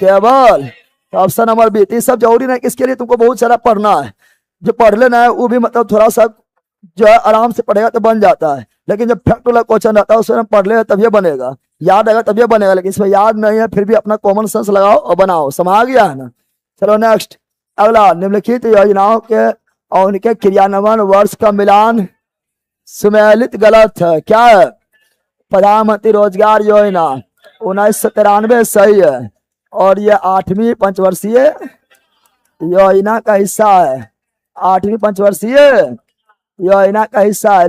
ऑप्शन नंबर बी। तो सब जरूरी नहीं, इसके लिए तुमको बहुत सारा पढ़ना है। जो पढ़ लेना है वो भी मतलब थोड़ा सा जो है आराम से पढ़ेगा तो बन जाता है, लेकिन जब फैक्ट वाला क्वेश्चन रहता है उसमें पढ़ ले तब ये बनेगा, याद आएगा तब ये बनेगा। लेकिन इसमें याद नहीं है फिर भी अपना कॉमन सेंस लगाओ और बनाओ। समझ गया है ना? चलो नेक्स्ट। अगला निम्नलिखित योजनाओं के और उनके क्रियान्वयन वर्ष का मिलान सुमेलित गलत है। क्या है? प्रधानमंत्री रोजगार योजना 1993 सही है और यह 8वीं पंचवर्षीय योजना का हिस्सा है। 8वीं पंचवर्षीय योजना का हिस्सा है।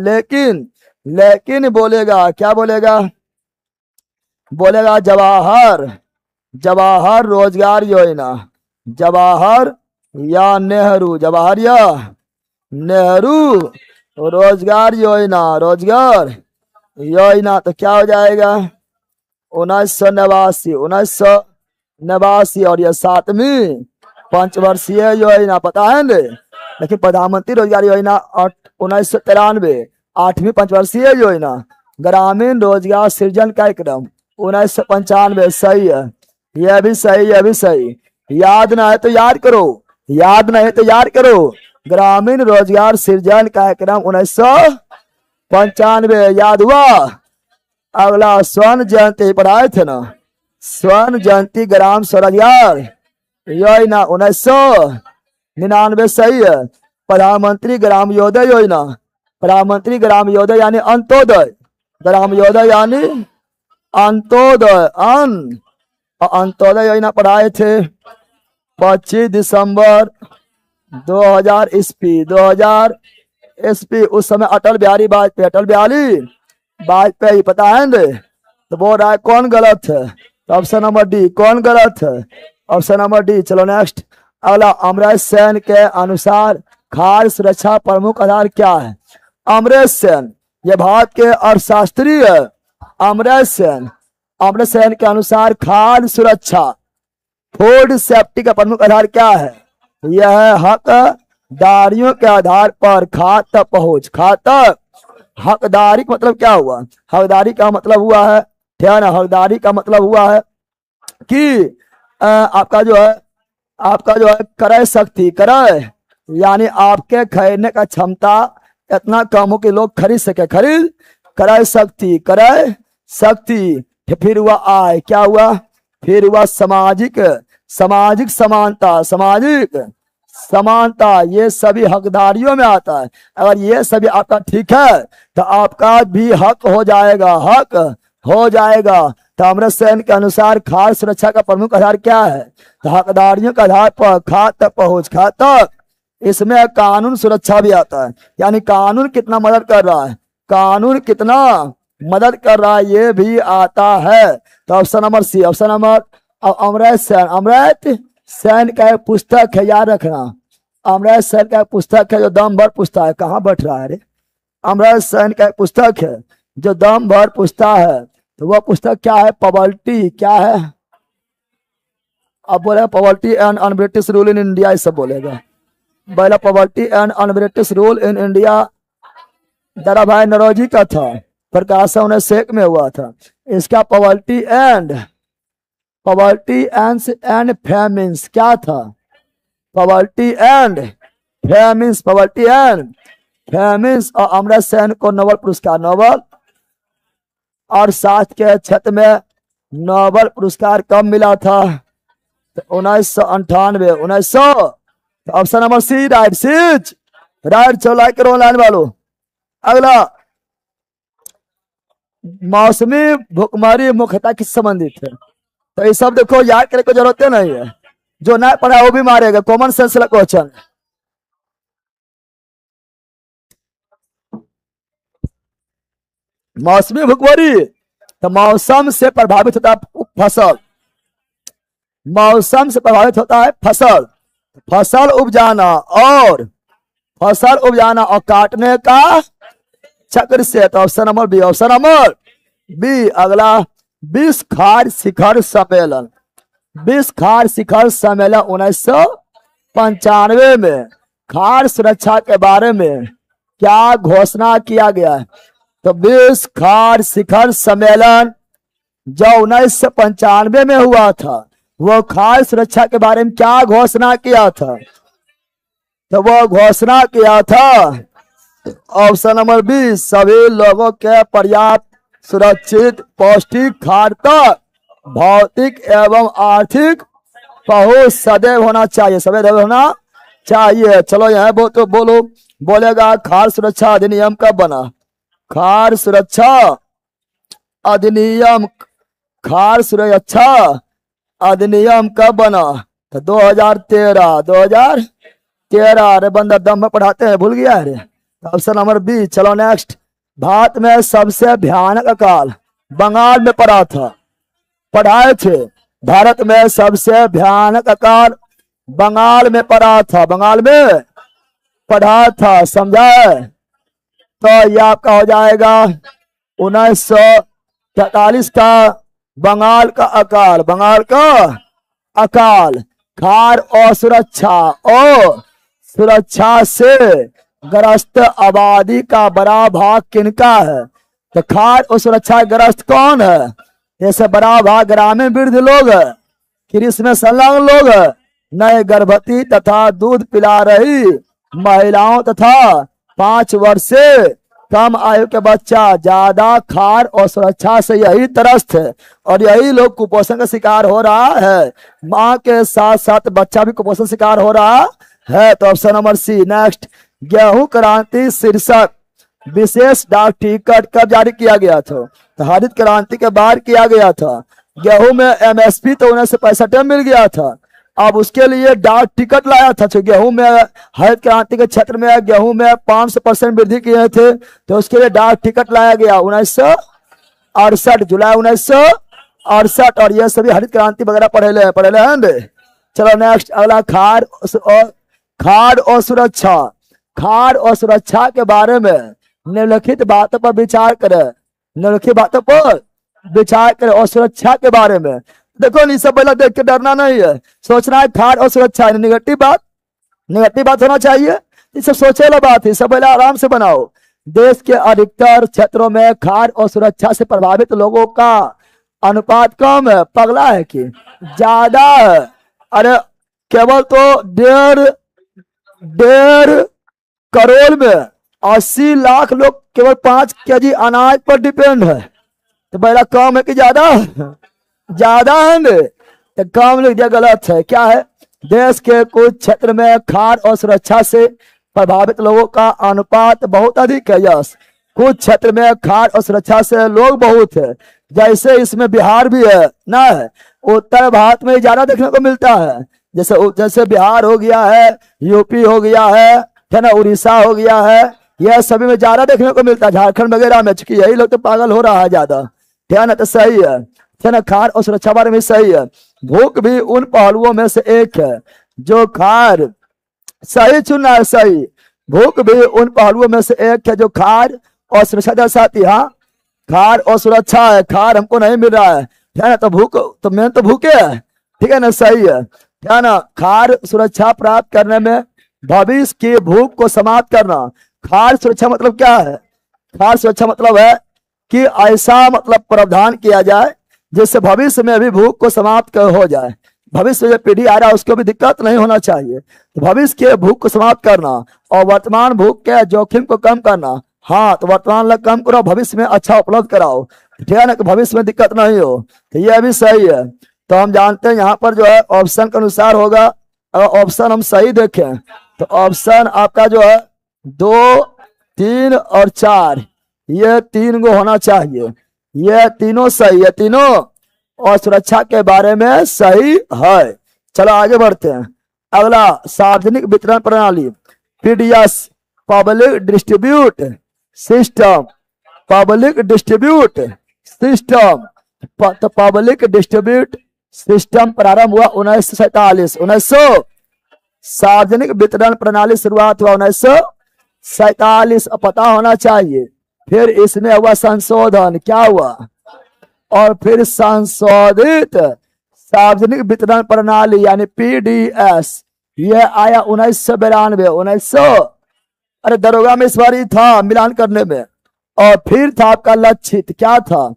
लेकिन बोलेगा क्या बोलेगा? बोलेगा जवाहर रोजगार योजना, जवाहर या नेहरू, जवाहर या नेहरू रोजगार योजना तो क्या हो जाएगा? 1989 और यह 7वीं पंचवर्षीय योजना, पता है ना? लेकिन प्रधानमंत्री रोजगार योजना 1993, 8वीं पंचवर्षीय योजना। ग्रामीण रोजगार सृजन कार्यक्रम 1995 सही है। यह भी सही। याद ना है तो याद करो। ग्रामीण रोजगार सृजन कार्यक्रम 95 याद हुआ। अगला स्वर्ण जयंती पढ़ाए थे ना, स्वर्ण जयंती ग्राम स्वरोजगार योजना 1999 सही है। प्रधानमंत्री ग्राम योजना योजना, प्रधानमंत्री ग्राम योजना यानी अंत्योदय, ग्राम योजना यानी अंत्योदय, अंत्योदय योजना पढ़ाए थे 25 दिसंबर 2000 ईस्वी, 2000 ईस्वी। उस समय अटल बिहारी वाजपेयी, अटल बिहारी वाजपेयी पता है ना। तो बोल रहा है कौन गलत है, तो ऑप्शन नंबर डी कौन गलत है, ऑप्शन नंबर डी। चलो नेक्स्ट। अगला अमर्त्य सेन के अनुसार खाद्य सुरक्षा प्रमुख आधार क्या है। अमर्त्य सेन ये भारत के अर्थशास्त्री है। अमर्त्य सेन के अनुसार खाद्य सुरक्षा फूड सेफ्टी का प्रमुख आधार क्या है। यह है हकदारियों के आधार पर खाद्य तक पहुंच। खाद्य तक हकदारी का मतलब क्या हुआ, हकदारी का मतलब हुआ है, ठीक है ना, हकदारी का मतलब हुआ है कि आपका जो है क्रय शक्ति, क्रय यानी आपके खरीदने का क्षमता इतना कम हो कि लोग खरीद सके, खरीद, क्रय शक्ति, क्रय शक्ति। फिर हुआ आय, क्या हुआ, फिर हुआ सामाजिक समानता, सामाजिक समानता, ये सभी हकदारियों में आता है। अगर ये सभी आपका ठीक है तो आपका भी हक हो जाएगा, हक हो जाएगा। तो अमर्त्य सेन के अनुसार खाद्य सुरक्षा का प्रमुख आधार क्या है, तो हकदारियों के आधार पर खाद्य तक पहुंच, खाद्य तक। इसमें कानून सुरक्षा भी आता है, यानी कानून कितना मदद कर रहा है, कानून कितना मदद कर रहा है ये भी आता है। तो option number C, option number. Amartya Sen का एक पुस्तक है, याद रखना, अमर्त्य सेन का एक पुस्तक है जो दम भर पूछता है। कहाँ बैठ रहा है रे, अमर्त्य सेन का एक पुस्तक है जो दम भर पूछता है। तो वह पुस्तक क्या है, पॉवर्टी, क्या है, अब बोले poverty and unbritish rule in India, ये सब बोलेगा। पहला poverty and unbritish rule in India Dadabhai Naoroji का था, प्रकाशन 1901 में हुआ था। इसका पॉवर्टी एंड फेमिन्स क्या था, poverty and famines, poverty and famines. और अमर्त्य सेन को नोबेल पुरस्कार, नोबेल और शास्त्र के क्षेत्र में नोबेल पुरस्कार कब मिला था, तो 1998, 1900। ऑप्शन नंबर सी राइट, सीच राइट। चलो लाइक करो ऑनलाइन वालों। अगला मौसमी भूखमरी मुख्यतः किस संबंधित है, तो ये सब देखो याद करने की जरूरत नहीं है, जो ना पढ़ा वो भी मारेगा, कॉमन सेंस का क्वेश्चन। मौसमी भूखमरी तो मौसम से प्रभावित होता है फसल, मौसम से प्रभावित होता है फसल, फसल उपजाना और काटने का चक्र से। तो option number B, option number B. अगला विश्व खाद्य शिखर सम्मेलन, विश्व खाद्य शिखर सम्मेलन 1995 में खाद्य सुरक्षा के बारे में क्या घोषणा किया गया है, तो विश्व खाद्य शिखर सम्मेलन जो 1995 में हुआ था वो खाद्य सुरक्षा के बारे में क्या घोषणा किया था, तो वो घोषणा किया था ऑप्शन नंबर बी, सभी लोगों के पर्याप्त सुरक्षित पौष्टिक खाद्य तक भौतिक एवं आर्थिक पहुंच सदैव होना चाहिए, सदैव होना चाहिए। चलो यहाँ तो बोलो, बोलेगा खाद्य सुरक्षा अधिनियम कब बना, खाद्य सुरक्षा अधिनियम, खाद्य सुरक्षा अधिनियम कब बना, तो 2013, 2013। अरे बंदा दम में पढ़ाते हैं, भूल गया है। Option number B. चलो नेक्स्ट। भारत में सबसे भयानक अकाल बंगाल में पड़ा था, पढ़ाए थे। भारत में सबसे भयानक अकाल बंगाल में पड़ा था, बंगाल में पढ़ा था, समझा है। तो ये आपका हो जाएगा 1943 का बंगाल का अकाल, बंगाल का अकाल। खाद्य और सुरक्षा से ग्रस्त आबादी का बड़ा भाग किनका है, तो खाद्य और सुरक्षा ग्रस्त कौन है, जैसे बड़ा भाग ग्रामीण वृद्ध लोग है, कृषि में संलग्न लोग है, नए गर्भवती तथा दूध पिला रही महिलाओं तथा 5 वर्ष से कम आयु के बच्चा ज्यादा खार और सुरक्षा से यही त्रस्त है और यही लोग कुपोषण का शिकार हो रहा है। माँ के साथ साथ बच्चा भी कुपोषण शिकार हो रहा है। तो ऑप्शन नंबर सी नेक्स्ट। गेहूं क्रांति शीर्षक विशेष डाक टिकट कब जारी किया गया था? तो हरित क्रांति के बाद किया गया था। गेहूं में एमएसपी तो 1965 मिल गया था, अब उसके लिए डाक टिकट लाया था। तो गेहूं में हरित क्रांति के क्षेत्र में गेहूं में 500% वृद्धि किए थे, तो उसके लिए डाक टिकट लाया गया 1968 जुलाई 1968। और ये सभी हरित क्रांति वगैरह पढ़े हैं। चलो नेक्स्ट अगला खाद्य और सुरक्षा। खाद्य और सुरक्षा के बारे में निम्नलिखित बातों पर विचार करें। निम्नलिखित बातों पर विचार करें और सुरक्षा के बारे में। देखो नहीं सब पहले देख के डरना नहीं है, सोचना है खाद्य और सुरक्षा नेगेटिव बात होना चाहिए। ये सब सोचे वाला बात है, सब पहले आराम से बनाओ। देश के अधिकतर क्षेत्रों में खाद्य और सुरक्षा से प्रभावित लोगों का अनुपात कम है, पगला है कि ज्यादा है? अरे केवल तो 1.5 करोड़ में 80 लाख लोग केवल 5 केजी अनाज पर डिपेंड है। तो पहला कम है कि ज्यादा? ज्यादा है न, तो कम लिख दिया, गलत है। क्या है? देश के कुछ क्षेत्र में खाद्य और सुरक्षा से प्रभावित लोगों का अनुपात बहुत अधिक है। यस, कुछ क्षेत्र में खाद्य और सुरक्षा से लोग बहुत है, जैसे इसमें बिहार भी है ना है। उत्तर भारत में ज्यादा देखने को मिलता है, जैसे बिहार हो गया है, यूपी हो गया है ना, उड़ीसा हो गया है, यह सभी में ज्यादा देखने को मिलता है। झारखंड वगैरह में, चूंकि यही लोग तो पागल हो रहा है ज्यादा, ठीक है। तो सही है ना, खाद्य और सुरक्षा बारे में सही है। भूख भी उन पहलुओं में से एक है जो खाद्य, सही चुनना है, सही। भूख भी उन पहलुओं में से एक है जो खाद्य और सुरक्षा दर्शाती है। हाँ, खाद्य और सुरक्षा है, खाद्य हमको नहीं मिल रहा है ना, तो भूख, तो मेन तो भूखे है, ठीक है ना, सही है ना। खाद्य सुरक्षा प्राप्त करने में भविष्य की भूख को समाप्त करना। खाद्य सुरक्षा मतलब क्या है? खाद्य सुरक्षा मतलब है कि ऐसा मतलब प्रावधान किया जाए जिससे भविष्य में भी भूख को समाप्त हो जाए। भविष्य में जो पीढ़ी आ रहा है उसको भी दिक्कत नहीं होना चाहिए। तो भविष्य के भूख को समाप्त करना और वर्तमान भूख के जोखिम को कम करना। हाँ, तो वर्तमान लग कम करो, भविष्य में अच्छा उपलब्ध कराओ, ठीक है ना, कि भविष्य में दिक्कत नहीं हो। तो यह भी सही है। तो हम जानते हैं यहाँ पर जो है ऑप्शन के अनुसार होगा। अगर ऑप्शन हम सही देखें तो ऑप्शन आपका जो है 2, 3 और 4, ये 3 गो होना चाहिए। ये तीनों सही है, तीनों और सुरक्षा के बारे में सही है। चलो आगे बढ़ते हैं। अगला सार्वजनिक वितरण प्रणाली, PDS, public distribute system. Public distribute system, तो पब्लिक डिस्ट्रीब्यूट सिस्टम प्रारंभ हुआ 1947। 1900 सार्वजनिक वितरण प्रणाली शुरुआत हुआ 1947, पता होना चाहिए। फिर इसमें हुआ संशोधन, क्या हुआ? और फिर संशोधित सार्वजनिक वितरण प्रणाली यानी पीडीएस, यह आया 1992। 1900, अरे दरोगा में इस बार ही था मिलान करने में। और फिर था आपका लक्षित, क्या था?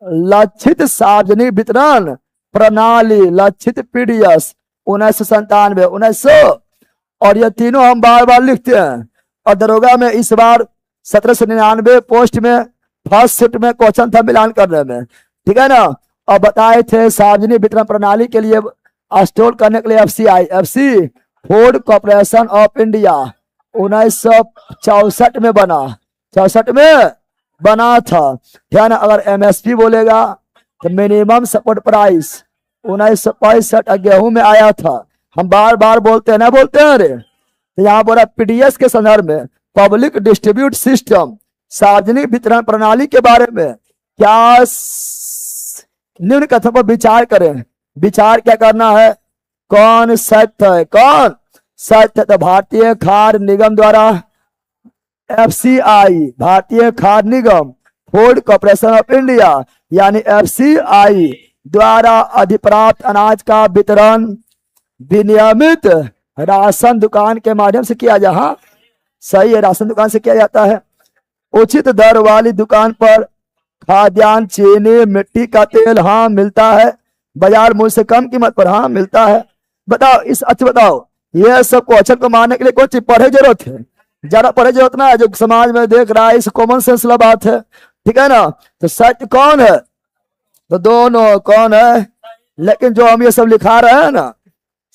लक्षित सार्वजनिक वितरण प्रणाली, लक्षित पीडीएस 1997, 1900। और ये तीनों हम बार बार लिखते हैं। और दरोगा में इस बार 1799 पोस्ट में फर्स्ट शिफ्ट में क्वेश्चन था मिलान करने में, ठीक है ना। और बताए थे सार्वजनिक वितरण प्रणाली के लिए इंस्टॉल करने के लिए FC food corporation of India 1964 में बना, 64 में बना था, ठीक है ना। अगर एमएसपी बोलेगा तो मिनिमम सपोर्ट प्राइस 1965 गेहूं में आया था। हम बार बार बोलते हैं ना, बोलते हैं रे। तो यहाँ बोला पीडीएस के संदर्भ में पब्लिक डिस्ट्रीब्यूट सिस्टम, सार्वजनिक वितरण प्रणाली के बारे में क्या निम्न कथन पर विचार करें। विचार क्या करना है? कौन सत्य है? कौन सत्य? तो भारतीय खाद्य निगम द्वारा, एफसीआई भारतीय खाद्य निगम, फूड कॉर्पोरेशन ऑफ इंडिया यानी एफसीआई द्वारा अधिप्राप्त अनाज का वितरण विनियमित राशन दुकान के माध्यम से किया जाए। हाँ सही है, राशन दुकान से किया जाता है। उचित दर वाली दुकान पर खाद्यान्न, चीनी, मिट्टी का तेल हाँ मिलता है, बाजार मूल्य से कम कीमत पर हाँ मिलता है। बताओ इस, अच्छा बताओ, यह सब क्वेश्चन को मारने के लिए कौन चीज पढ़े जरूरत है? ज्यादा पढ़े जो उतना है, जो समाज में देख रहा है, इस कॉमन सेंस वाला बात है, ठीक है ना। तो सत्य कौन है, तो दोनों कौन है, लेकिन जो हम ये सब लिखा रहे हैं ना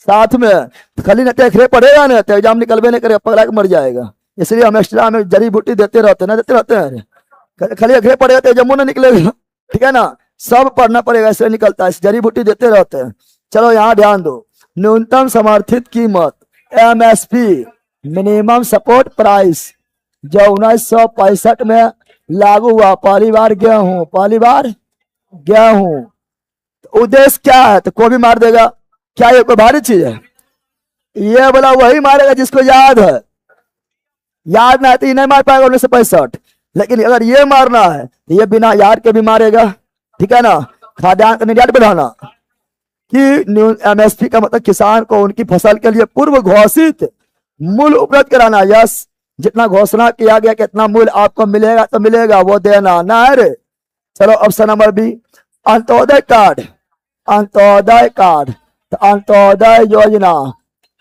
साथ में, तो खाली ना देखरे पड़ेगा ना तो एग्जाम निकलवे नहीं करे, पकड़ा के मर जाएगा। इसलिए हम एक्स्ट्रा में जड़ी बूटी देते रहते ना, देते रहते हैं। खाली अखरे पड़ेगा तो एग्जाम ना निकलेगा, ठीक है ना, सब पढ़ना पड़ेगा, इसलिए निकलता है, जड़ी बूटी देते रहते हैं। चलो यहाँ ध्यान दो, न्यूनतम समर्थित कीमत MSP मिनिमम सपोर्ट प्राइस जो 1965 में लागू हुआ, पहली बार गेहूं, पहली बार गेहूं। तो उद्देश्य क्या है, तो कोई भी मार देगा, क्या ये कोई भारी चीज है, ये बोला वही मारेगा जिसको याद है, याद ना है तो ये नहीं मार पाएगा 1965। लेकिन अगर ये मारना है तो ये बिना याद के भी मारेगा, ठीक है ना। खाद्यान्न का निर्यात बढ़ाना कि MSP का मतलब किसान को उनकी फसल के लिए पूर्व घोषित मूल्य उपलब्ध कराना। यस, जितना घोषणा किया गया कितना मूल्य आपको मिलेगा तो मिलेगा, वो देना ना है रे। चलो option number B, Antyodaya card, Antyodaya card. तो अंत्योदय योजना,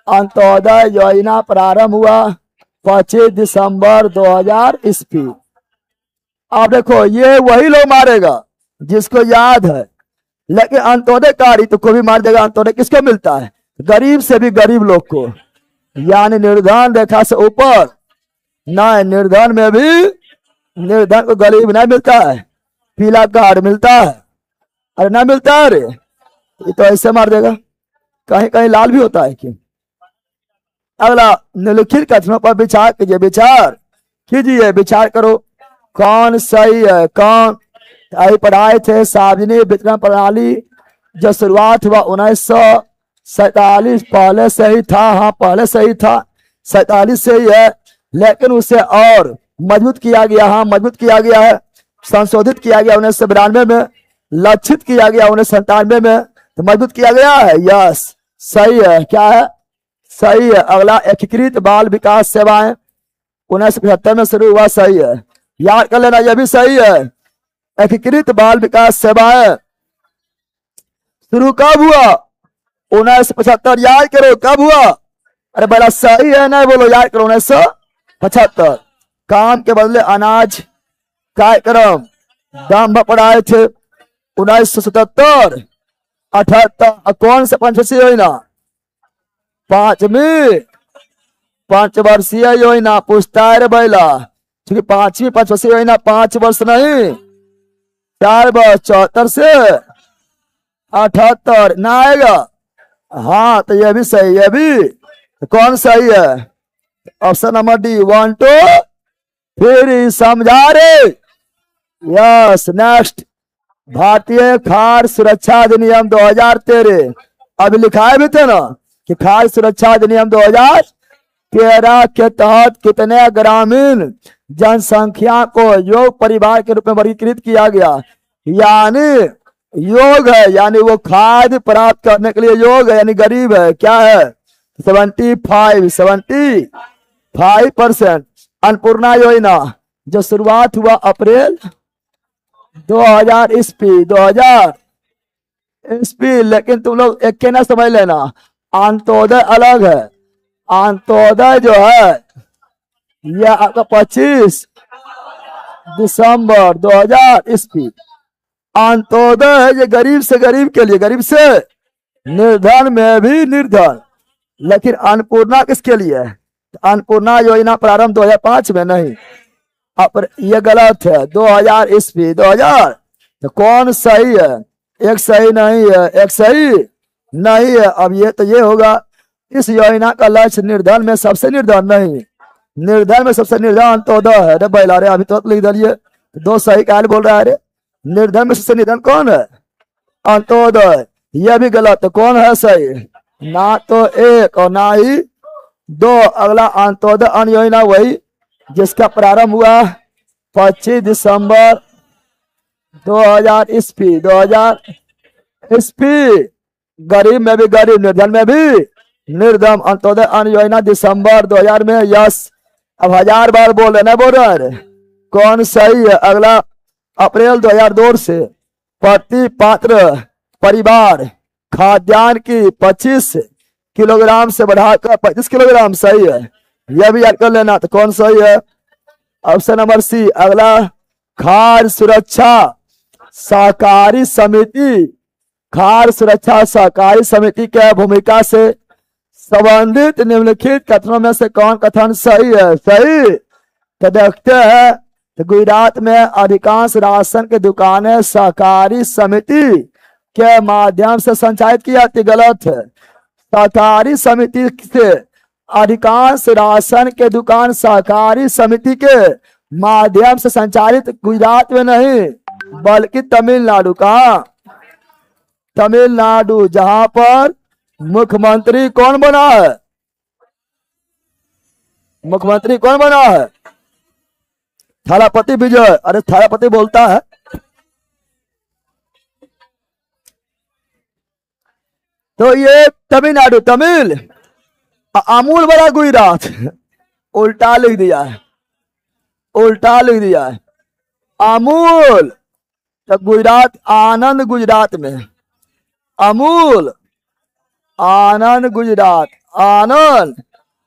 अंत्योदय योजना प्रारंभ हुआ 25 दिसंबर 2000 ईस्वी। आप देखो ये वही लोग मारेगा जिसको याद है, लेकिन अंत्योदय कार्ड तो कोई भी मार देगा। अंत्योदय किसको मिलता है, गरीब से भी गरीब लोग को, यानी निर्धन रेखा से ऊपर ना, निर्धन में भी, निर्धन को गरीब नहीं मिलता है, पीला कार्ड मिलता है, अरे ना मिलता है रे, ये तो ऐसे मार देगा। कहीं कहीं लाल भी होता है कि। अगला, निम्नलिखित कथनों पर विचार कीजिए, विचार कीजिए, विचार करो कौन सही है, कौन। अभी पढ़ाए थे सार्वजनिक वितरण प्रणाली जो शुरुआत हुआ 1947, पहले से ही था, हाँ पहले से ही था, 47 से ही है, लेकिन उसे और मजबूत किया गया, हाँ मजबूत किया गया है, संशोधित किया गया 1992 में, लक्षित किया गया 1997 में, तो मजबूत किया गया है। यस सही है, क्या है, सही है। अगला, एकीकृत बाल विकास सेवाएं 1975 में शुरू हुआ, सही है, याद कर लेना, यह भी सही है। एकीकृत बाल विकास सेवाएं शुरू कब हुआ, 1975, याद करो कब हुआ, अरे बड़ा सही है ना, बोलो याद करो 1975। काम के बदले अनाज कार्यक्रम दाम पढ़ाए थे 1977, 78। कौन से पंचवर्षीय योजना, पांचवी पंचवर्षीय योजना पूछता है बैला, क्योंकि पांचवी पंचवर्षीय योजना 5 वर्ष नहीं 4 वर्ष, 74 से 78 ना आएगा, हाँ तो ये भी सही है, भी तो कौन सही है, ऑप्शन नंबर डी, 1 2 फिर समझा रे। यस, नेक्स्ट, भारतीय खाद्य सुरक्षा अधिनियम 2013, अभी लिखाए भी थे ना कि खाद्य सुरक्षा अधिनियम 2013 के तहत कितने ग्रामीण जनसंख्या को योग परिवार के रूप में वर्गीकृत किया गया, यानी योग है, यानी वो खाद्य प्राप्त करने के लिए योग है, यानी गरीब है, क्या है 75%। अन्नपूर्णा योजना जो शुरुआत हुआ अप्रैल 2000 ईस्वी, 2000 ईस्वी, लेकिन तुम लोग एक के ना समझ लेना, अंत्योदय अलग है, अंत्योदय जो है यह आपका 25 दिसंबर 2000 ईस्वी। अंत्योदय है ये गरीब से गरीब के लिए, गरीब से निर्धन में भी निर्धन, लेकिन अन्नपूर्णा किसके लिए है, अन्नपूर्णा योजना प्रारंभ 2005 में नहीं, अब ये गलत है, 2000 ईस्वी, 2000। तो कौन सही है, एक सही नहीं है, एक सही नहीं है। अब ये तो ये होगा, इस योजना का लक्ष्य निर्धन में सबसे निर्धन नहीं, निर्धन में सबसे निर्धन अंत्योदय है। अरे बैला रे, अभी तो लिख दिए, 2 सही काल बोल रहा है रे, निर्धन में सबसे निर्धन कौन है, अंत्योदय, यह भी गलत, कौन है सही, ना तो 1 और ना ही 2। अगला, अंत्योदय अन्न योजना वही जिसका प्रारंभ हुआ 25 दिसंबर 2000 ईस्वी, 2000 ईस्वी, गरीब में भी गरीब, निर्धन में भी निर्धन। अंत्योदय अन्न योजना दिसंबर 2000 में। यस, अब 1000 बार बोल रहे ना, बोल रहे कौन सही है। अगला, अप्रैल 2002 से प्रति पात्र परिवार खाद्यान्न की 25 किलोग्राम से बढ़ाकर 35 किलोग्राम, सही है, यह भी याद कर लेना। तो कौन सही है? Option number C. अगला, खाद्य सुरक्षा सहकारी समिति, खाद्य सुरक्षा सहकारी समिति के भूमिका से संबंधित निम्नलिखित कथनों में से कौन कथन सही है? सही। तो देखते हैं, तो गुजरात में अधिकांश राशन की दुकानें सहकारी समिति के माध्यम से संचालित की जाती। गलत है। सहकारी समिति से अधिकांश राशन के दुकान सहकारी समिति के माध्यम से संचालित गुजरात में नहीं बल्कि तमिलनाडु का, तमिलनाडु, जहां पर मुख्यमंत्री कौन बना है? मुख्यमंत्री कौन बना है? थालापति विजय। अरे थालापति बोलता है। तो ये तमिलनाडु, तमिल। अमूल बड़ा गुजरात। उल्टा लिख दिया है, उल्टा लिख दिया है। अमूल तो गुजरात, आनंद गुजरात में, अमूल आनंद गुजरात, आनंद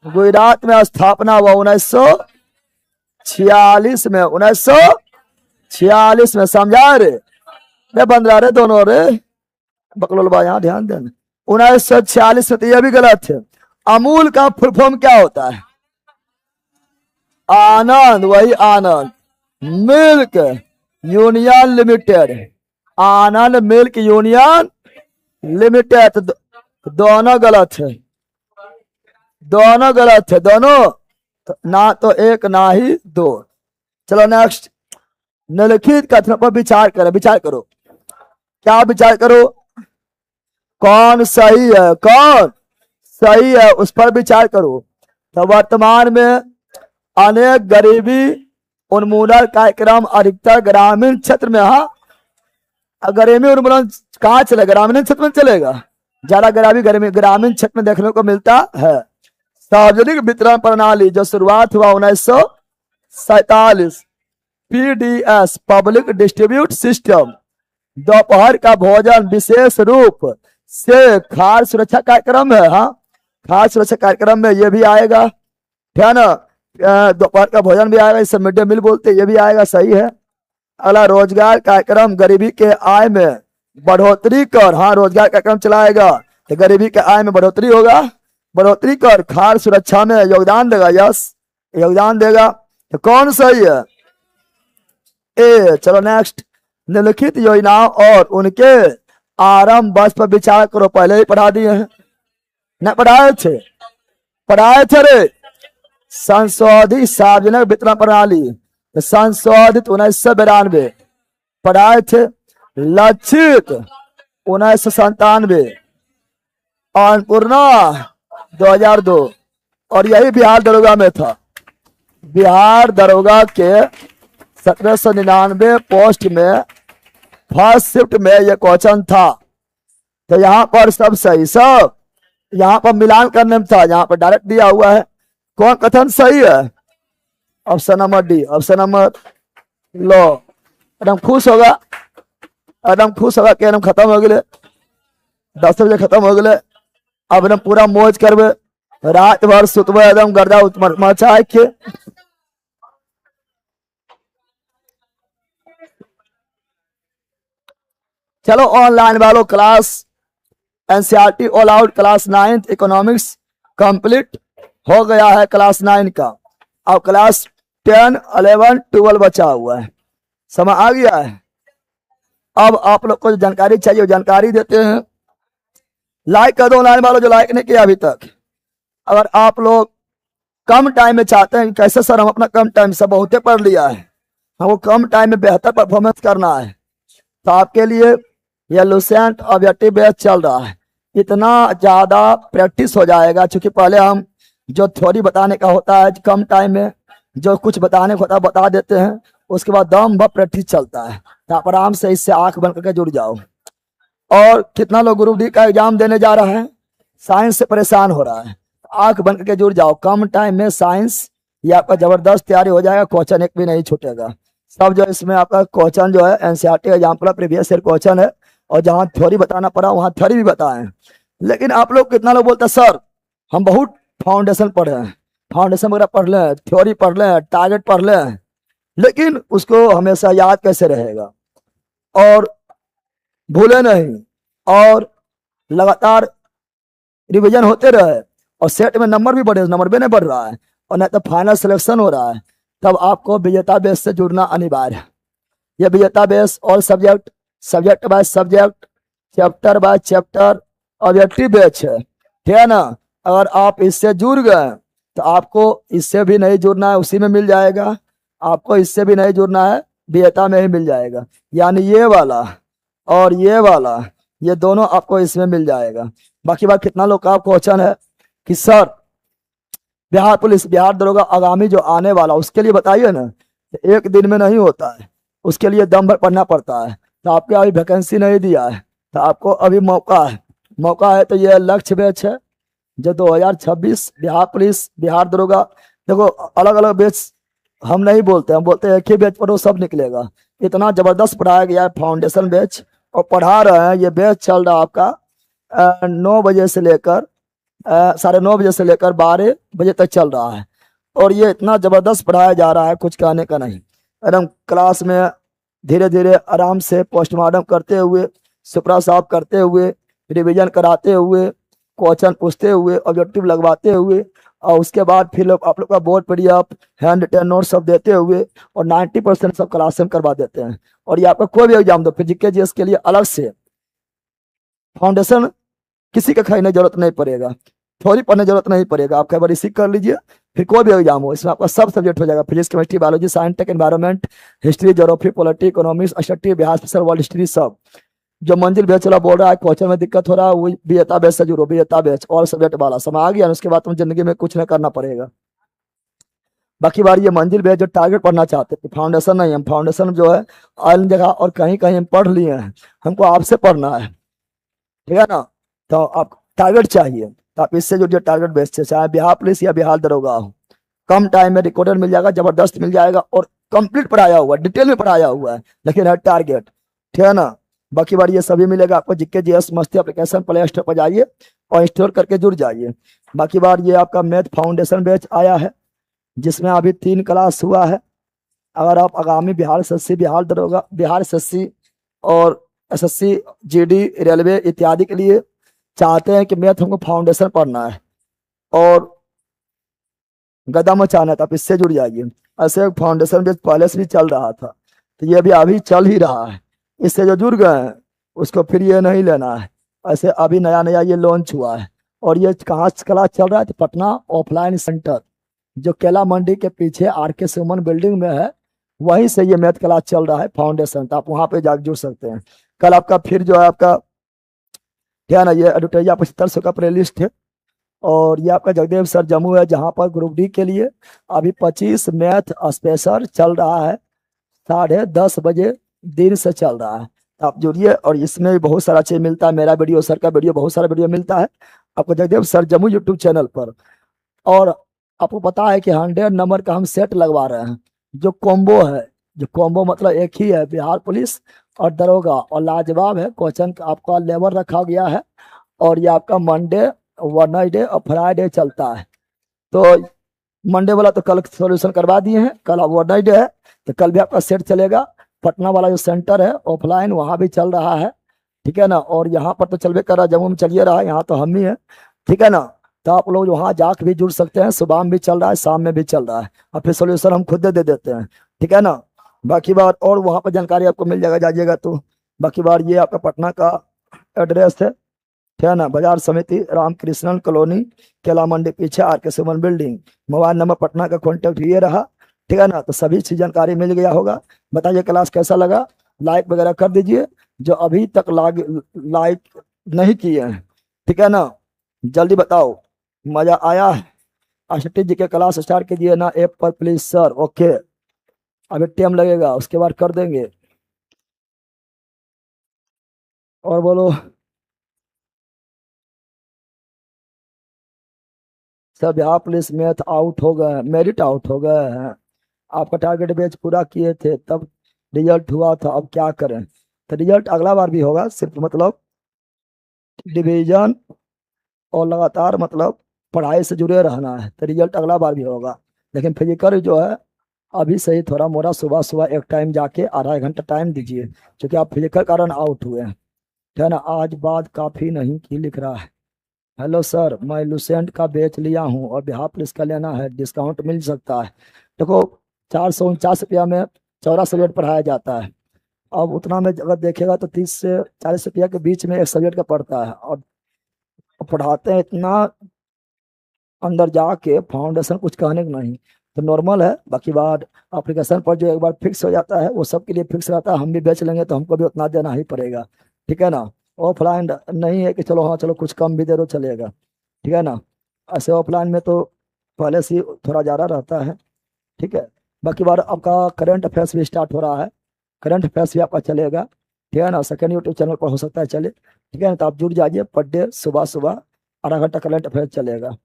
गुजरात में स्थापना हुआ 1946 में, 1946 में। समझा रे? बंद रहा रे दोनों रे, बकलोल बा, यहाँ ध्यान देना। 1946 में। तो यह भी गलत है। अमूल का फुल फॉर्म क्या होता है? आनंद, वही आनंद मिल्क यूनियन लिमिटेड, आनंद मिल्क यूनियन लिमिटेड। दोनों गलत है, दोनों गलत है, दोनों। तो ना तो एक ना ही दो। चलो नेक्स्ट, निम्नलिखित कथनों पर विचार करो। विचार करो, क्या विचार करो? कौन सही है, कौन सही है, उस पर विचार करो। तो वर्तमान में अनेक गरीबी उन्मूलन कार्यक्रम अधिकतर ग्रामीण क्षेत्र में, हाँ गरीबी उन्मूलन कहाँ चलेगा? ग्रामीण क्षेत्र में चलेगा। ज्यादा गरीबी ग्रामीण क्षेत्र में देखने को मिलता है। सार्वजनिक वितरण प्रणाली जो शुरुआत हुआ 1947, पीडीएस पब्लिक डिस्ट्रीब्यूट सिस्टम, दोपहर का भोजन विशेष रूप से खाद्य सुरक्षा कार्यक्रम है। हाँ खाद्य सुरक्षा कार्यक्रम में ये भी आएगा, है ना। दोपहर का भोजन भी आएगा, इसे मिड डे मील बोलते, ये भी आएगा। सही है। अगला, रोजगार कार्यक्रम गरीबी के आय में बढ़ोतरी कर, हाँ रोजगार कार्यक्रम चलाएगा तो गरीबी के आय में बढ़ोतरी होगा, बढ़ोतरी कर खाद्य सुरक्षा में योगदान देगा। यस, योगदान देगा। तो कौन सही है? ए। चलो नेक्स्ट, निम्नलिखित योजनाओं और उनके आरंभ वर्ष पर विचार करो। पहले ही पढ़ा दिए हैं, न पढ़ाए थे? पढ़ाए थे रे। संशोधित सार्वजनिक वितरण प्रणाली, संशोधित 1992 पढ़ाए थे। लक्षित 1997, अन्नपूर्णा 2002। और यही बिहार दरोगा में था। बिहार दरोगा के 1799 पोस्ट में फर्स्ट शिफ्ट में यह क्वेश्चन था। तो यहाँ पर सब सही, सब यहाँ पर मिलान करने में था, यहाँ पर डायरेक्ट दिया हुआ है। कौन कथन सही है? Option number D, option number लो। एकदम खुश होगा, एकदम खुश होगा कि एकदम खत्म हो गए, 10 बजे खत्म हो गए। अब एकदम पूरा मौज करबे, रात भर सुतबे एकदम गर्दा मचा के। चलो ऑनलाइन वालों, class NCERT all out class 9th economics complete हो गया है, क्लास 9 का। अब क्लास 10, 11, 12 बचा हुआ है। समझ आ गया है? अब आप लोग को जो जानकारी चाहिए वो जानकारी देते हैं। लाइक कर दो ऑनलाइन वालों जो लाइक नहीं किया अभी तक। अगर आप लोग कम टाइम में चाहते हैं, कैसे सर हम अपना कम टाइम से बहुते पढ़ लिया है, हमको कम टाइम में बेहतर परफॉर्मेंस करना है, तो आपके लिए यह लुसेंट ऑब्जेक्टिव बेस चल रहा है। इतना ज्यादा प्रैक्टिस हो जाएगा, क्योंकि पहले हम जो थ्योरी बताने का होता है कम टाइम में, जो कुछ बताने को होता है बता देते हैं, उसके बाद दम भर प्रैक्टिस चलता है। तो आप आराम से इससे आंख बंद करके जुड़ जाओ। और कितना लोग ग्रुप डी का एग्जाम देने जा रहा है, साइंस से परेशान हो रहा है, आंख बंद करके जुड़ जाओ। कम टाइम में साइंस ये आपका जबरदस्त तैयारी हो जाएगा, क्वेश्चन एक भी नहीं छूटेगा। सब जो इसमें आपका क्वेश्चन जो है NCERT example previous year question है, और जहाँ थ्योरी बताना पड़ा वहाँ थ्योरी भी बताएं। लेकिन आप लोग कितना लोग बोलते हैं सर हम बहुत फाउंडेशन पढ़े हैं, फाउंडेशन वगैरह पढ़ लें, थ्योरी पढ़ लें, टारगेट पढ़ लें, लेकिन उसको हमेशा याद कैसे रहेगा और भूले नहीं, और लगातार रिवीजन होते रहे, और सेट में नंबर भी बढ़े, नंबर भी नहीं बढ़ रहा है और नहीं तो फाइनल सिलेक्शन हो रहा है, तब आपको विजेता बेस से जुड़ना अनिवार्य है। यह विजेता बेस और subject, subject by subject, chapter by chapter objective batch है, ठीक है ना। अगर आप इससे जुड़ गए तो आपको इससे भी नहीं जुड़ना है, उसी में मिल जाएगा। आपको इससे भी नहीं जुड़ना है, विजेता में ही मिल जाएगा। यानी ये वाला और ये वाला, ये दोनों आपको इसमें मिल जाएगा। बाकी बात कितना लोग का क्वेश्चन है कि सर बिहार पुलिस, बिहार दरोगा आगामी जो आने वाला, उसके लिए बताइए ना। एक दिन में नहीं होता है, उसके लिए दम भर पढ़ना पड़ता है। तो आपके अभी वैकेंसी नहीं दिया है, तो आपको अभी मौका है, मौका है। तो ये लक्ष्य बैच है जो 2026 बिहार पुलिस, बिहार दरोगा। देखो अलग अलग बैच हम नहीं बोलते, हम बोलते हैं एक ही बैच पर वो सब निकलेगा। इतना जबरदस्त पढ़ाया गया है फाउंडेशन बैच, और पढ़ा रहे हैं। ये बैच चल रहा है आपका 9 बजे से लेकर 9:30 से लेकर 12 बजे तक चल रहा है, और ये इतना जबरदस्त पढ़ाया जा रहा है, कुछ कहने का नहीं। एकदम क्लास में धीरे धीरे आराम से पोस्टमार्टम करते हुए, सुपरा साफ करते हुए, रिवीजन कराते हुए, क्वेश्चन पूछते हुए, ऑब्जेक्टिव लगवाते हुए, और उसके बाद फिर लोग आप लोग का board PDF, handwritten note सब देते हुए, और 90% सब क्लास में करवा देते हैं। और ये आपका कोई भी एग्जाम दो, फिजिकल जीएस के लिए अलग से फाउंडेशन किसी का खरीदने की जरूरत नहीं पड़ेगा, थ्योरी पढ़ने की जरूरत नहीं पड़ेगा। आप कई बार रिसीव कर लीजिए, फिर कोई भी एग्जाम हो, इसमें आपका सब सब्जेक्ट हो जाएगा। Physics, chemistry, biology, science, tech, environment, history, geography, polity, economics, study, Bihar special, world history, सब। जो मंजिल बैच वाला बोल रहा है क्वेश्चन में दिक्कत हो रहा है, वो विजेता बैच से जुड़ो, विजेता बैच और सब्जेक्ट वाला समय आ गया, उसके बाद तुम जिंदगी में कुछ नहीं करना पड़ेगा। बाकी बार ये मंजिल बैच जो टारगेट पढ़ना चाहते थे, फाउंडेशन नहीं, हम फाउंडेशन जो है अन्य जगह और कहीं कहीं हम पढ़ लिए हैं, हमको आपसे पढ़ना है, ठीक है ना। तो आप टारगेट चाहिए तो आप इससे जुड़िए, टारगेट बेस से, चाहे बिहार पुलिस या बिहार दरोगा हो। कम टाइम में रिकॉर्डर मिल जाएगा, जबरदस्त मिल जाएगा, और कंप्लीट पढ़ाया हुआ है, डिटेल में पढ़ाया हुआ है, लेकिन है टारगेट, ठीक है ना। बाकी बार ये सभी मिलेगा आपको। जीके जीएस मस्ती एप्लीकेशन प्ले स्टोर पर जाइए और इंस्टॉल करके जुड़ जाइए। बाकी बार ये आपका मैथ फाउंडेशन बैच आया है, जिसमें अभी 3 क्लास हुआ है। अगर आप आगामी बिहार एसएससी, बिहार दरोगा, बिहार एसएससी और एसएससी, जीडी, रेलवे इत्यादि के लिए चाहते हैं कि मैथ हमको फाउंडेशन पढ़ना है और गदा मचाना है, तो आप इससे जुड़ जाइए। ऐसे फाउंडेशन बैच पहले से भी चल रहा था, तो ये भी अभी चल ही रहा है। इससे जो जुड़ गए हैं उसको फिर ये नहीं लेना है। ऐसे अभी नया नया ये लॉन्च हुआ है, और ये कहाँ क्लास चल रहा है, तो पटना ऑफलाइन सेंटर जो केला मंडी के पीछे आर.के. सुमन बिल्डिंग में है, वहीं से ये मैथ क्लास चल रहा है फाउंडेशन। तो आप वहां पे जाकर जुड़ सकते हैं। कल आपका फिर जो है आपका, क्या ना, ये एडवर्टाइज 7500 का प्ले लिस्ट है, और ये आपका जगदेव सर जम्मू है, जहां पर ग्रुप डी के लिए अभी 25 मैथ स्पेशल चल रहा है, 10:30 बजे दिन से चल रहा है। तो आप जुड़िए, और इसमें भी बहुत सारा चीज मिलता है, मेरा वीडियो, सर का वीडियो, बहुत सारा वीडियो मिलता है आपको Jagdev sir Jammu YouTube channel पर। और आपको पता है कि 100 नंबर का हम सेट लगवा रहे हैं, जो कॉम्बो है, जो कॉम्बो मतलब एक ही है, बिहार पुलिस और दरोगा, और लाजवाब है। क्वेश्चन आपका लेवल रखा गया है, और ये आपका मंडे, वेडनेसडे और फ्राइडे चलता है। तो मंडे वाला तो कल सॉल्यूशन करवा दिए हैं, कल अब वेडनेसडे है, तो कल भी आपका सेट चलेगा। पटना वाला जो सेंटर है ऑफलाइन, वहाँ भी चल रहा है, ठीक है ना। और यहाँ पर तो चलवे कर रहा है, जम्मू में चलिए रहा है, यहाँ तो हम ही है, ठीक है ना। तो आप लोग वहाँ जाके भी जुड़ सकते हैं, सुबह में भी चल रहा है, शाम में भी चल रहा है, और फिर सोल्यूशन हम खुद दे देते हैं, ठीक है ना। बाकी बार और वहाँ पर जानकारी आपको मिल जाएगा, जाइएगा तो। बाकी बार ये आपका पटना का एड्रेस है, ठीक है ना, बाजार समिति, रामकृष्णन कॉलोनी, केला मंडी पीछे आर.के. सुमन बिल्डिंग। मोबाइल नंबर पटना का कॉन्टेक्ट ये रहा, ठीक है ना। तो सभी चीज जानकारी मिल गया होगा। बताइए क्लास कैसा लगा, लाइक वगैरह कर दीजिए जो अभी तक लाइक नहीं किए हैं, ठीक है ना। जल्दी बताओ, मजा आया है? आशटी जी के क्लास स्टार्ट कीजिए ना ऐप पर प्लीज सर। ओके, अभी टाइम लगेगा, उसके बाद कर देंगे। और बोलो सब, यहाँ पुलिस मैथ आउट हो गए, मेरिट आउट हो गए हैं। आपका टारगेट बैच पूरा किए थे तब रिजल्ट हुआ था, अब क्या करें? तो रिजल्ट अगला बार भी होगा, सिर्फ मतलब डिवीजन और लगातार मतलब पढ़ाई से जुड़े रहना है तो रिजल्ट अगला बार भी होगा। लेकिन फिजिकल जो है अभी सही थोड़ा मोड़ा सुबह सुबह एक टाइम जाके आधा घंटा टाइम दीजिए, क्योंकि आप फिजिकल कारण आउट हुए हैं। ठीक है ना। आज बात काफी नहीं की लिख रहा है। हेलो सर, मैं लुसेंट का बेच लिया हूँ और बिहार पुलिस का लेना है, डिस्काउंट मिल सकता है? देखो, 449 रुपया में 14 सब्जेक्ट पढ़ाया जाता है। अब उतना में अगर देखेगा तो 30 से 40 रुपया के बीच में एक सब्जेक्ट का पड़ता है, और पढ़ाते हैं इतना अंदर जाके फाउंडेशन कुछ कहने को नहीं। तो नॉर्मल है। बाकी बात एप्लीकेशन पर जो एक बार फिक्स हो जाता है वो सबके लिए फिक्स रहता है। हम भी बेच लेंगे तो हमको भी उतना देना ही पड़ेगा। ठीक है ना। ऑफलाइन नहीं है कि चलो हाँ चलो कुछ कम भी दे दो चलेगा। ठीक है ना। ऐसे ऑफलाइन में तो पहले से ही थोड़ा ज़्यादा रहता है। ठीक है। बाकी बार आपका करंट अफेयर्स भी स्टार्ट हो रहा है। करंट अफेयर्स भी आपका चलेगा। ठीक है ना। सेकंड यूट्यूब चैनल पर हो सकता है चले। ठीक है ना। तो आप जुड़ जाइए, पर डे सुबह सुबह आधा घंटा करंट अफेयर्स चलेगा।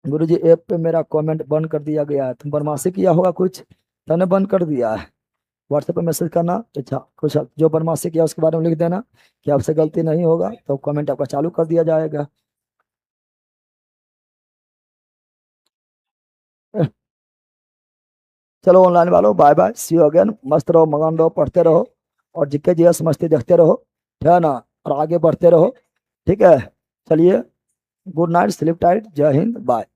गुरु जी, ऐप पे मेरा कमेंट बंद कर दिया गया है, तुम बदमाशी किया होगा कुछ, तूने बंद कर दिया है। व्हाट्सएप पे मैसेज करना। अच्छा, कुछ जो बदमाशी किया उसके बारे में लिख देना कि आपसे गलती नहीं होगा, तो कमेंट आपका चालू कर दिया जाएगा। चलो ऑनलाइन वालों, bye bye, see you again. मस्त रहो, मगन रहो, पढ़ते रहो, और जिक्के जीएस मस्ती देखते रहो। ठीक है ना। और आगे बढ़ते रहो। ठीक है। चलिए, गुड नाइट, स्लीप टाइट, जय हिंद, बाय।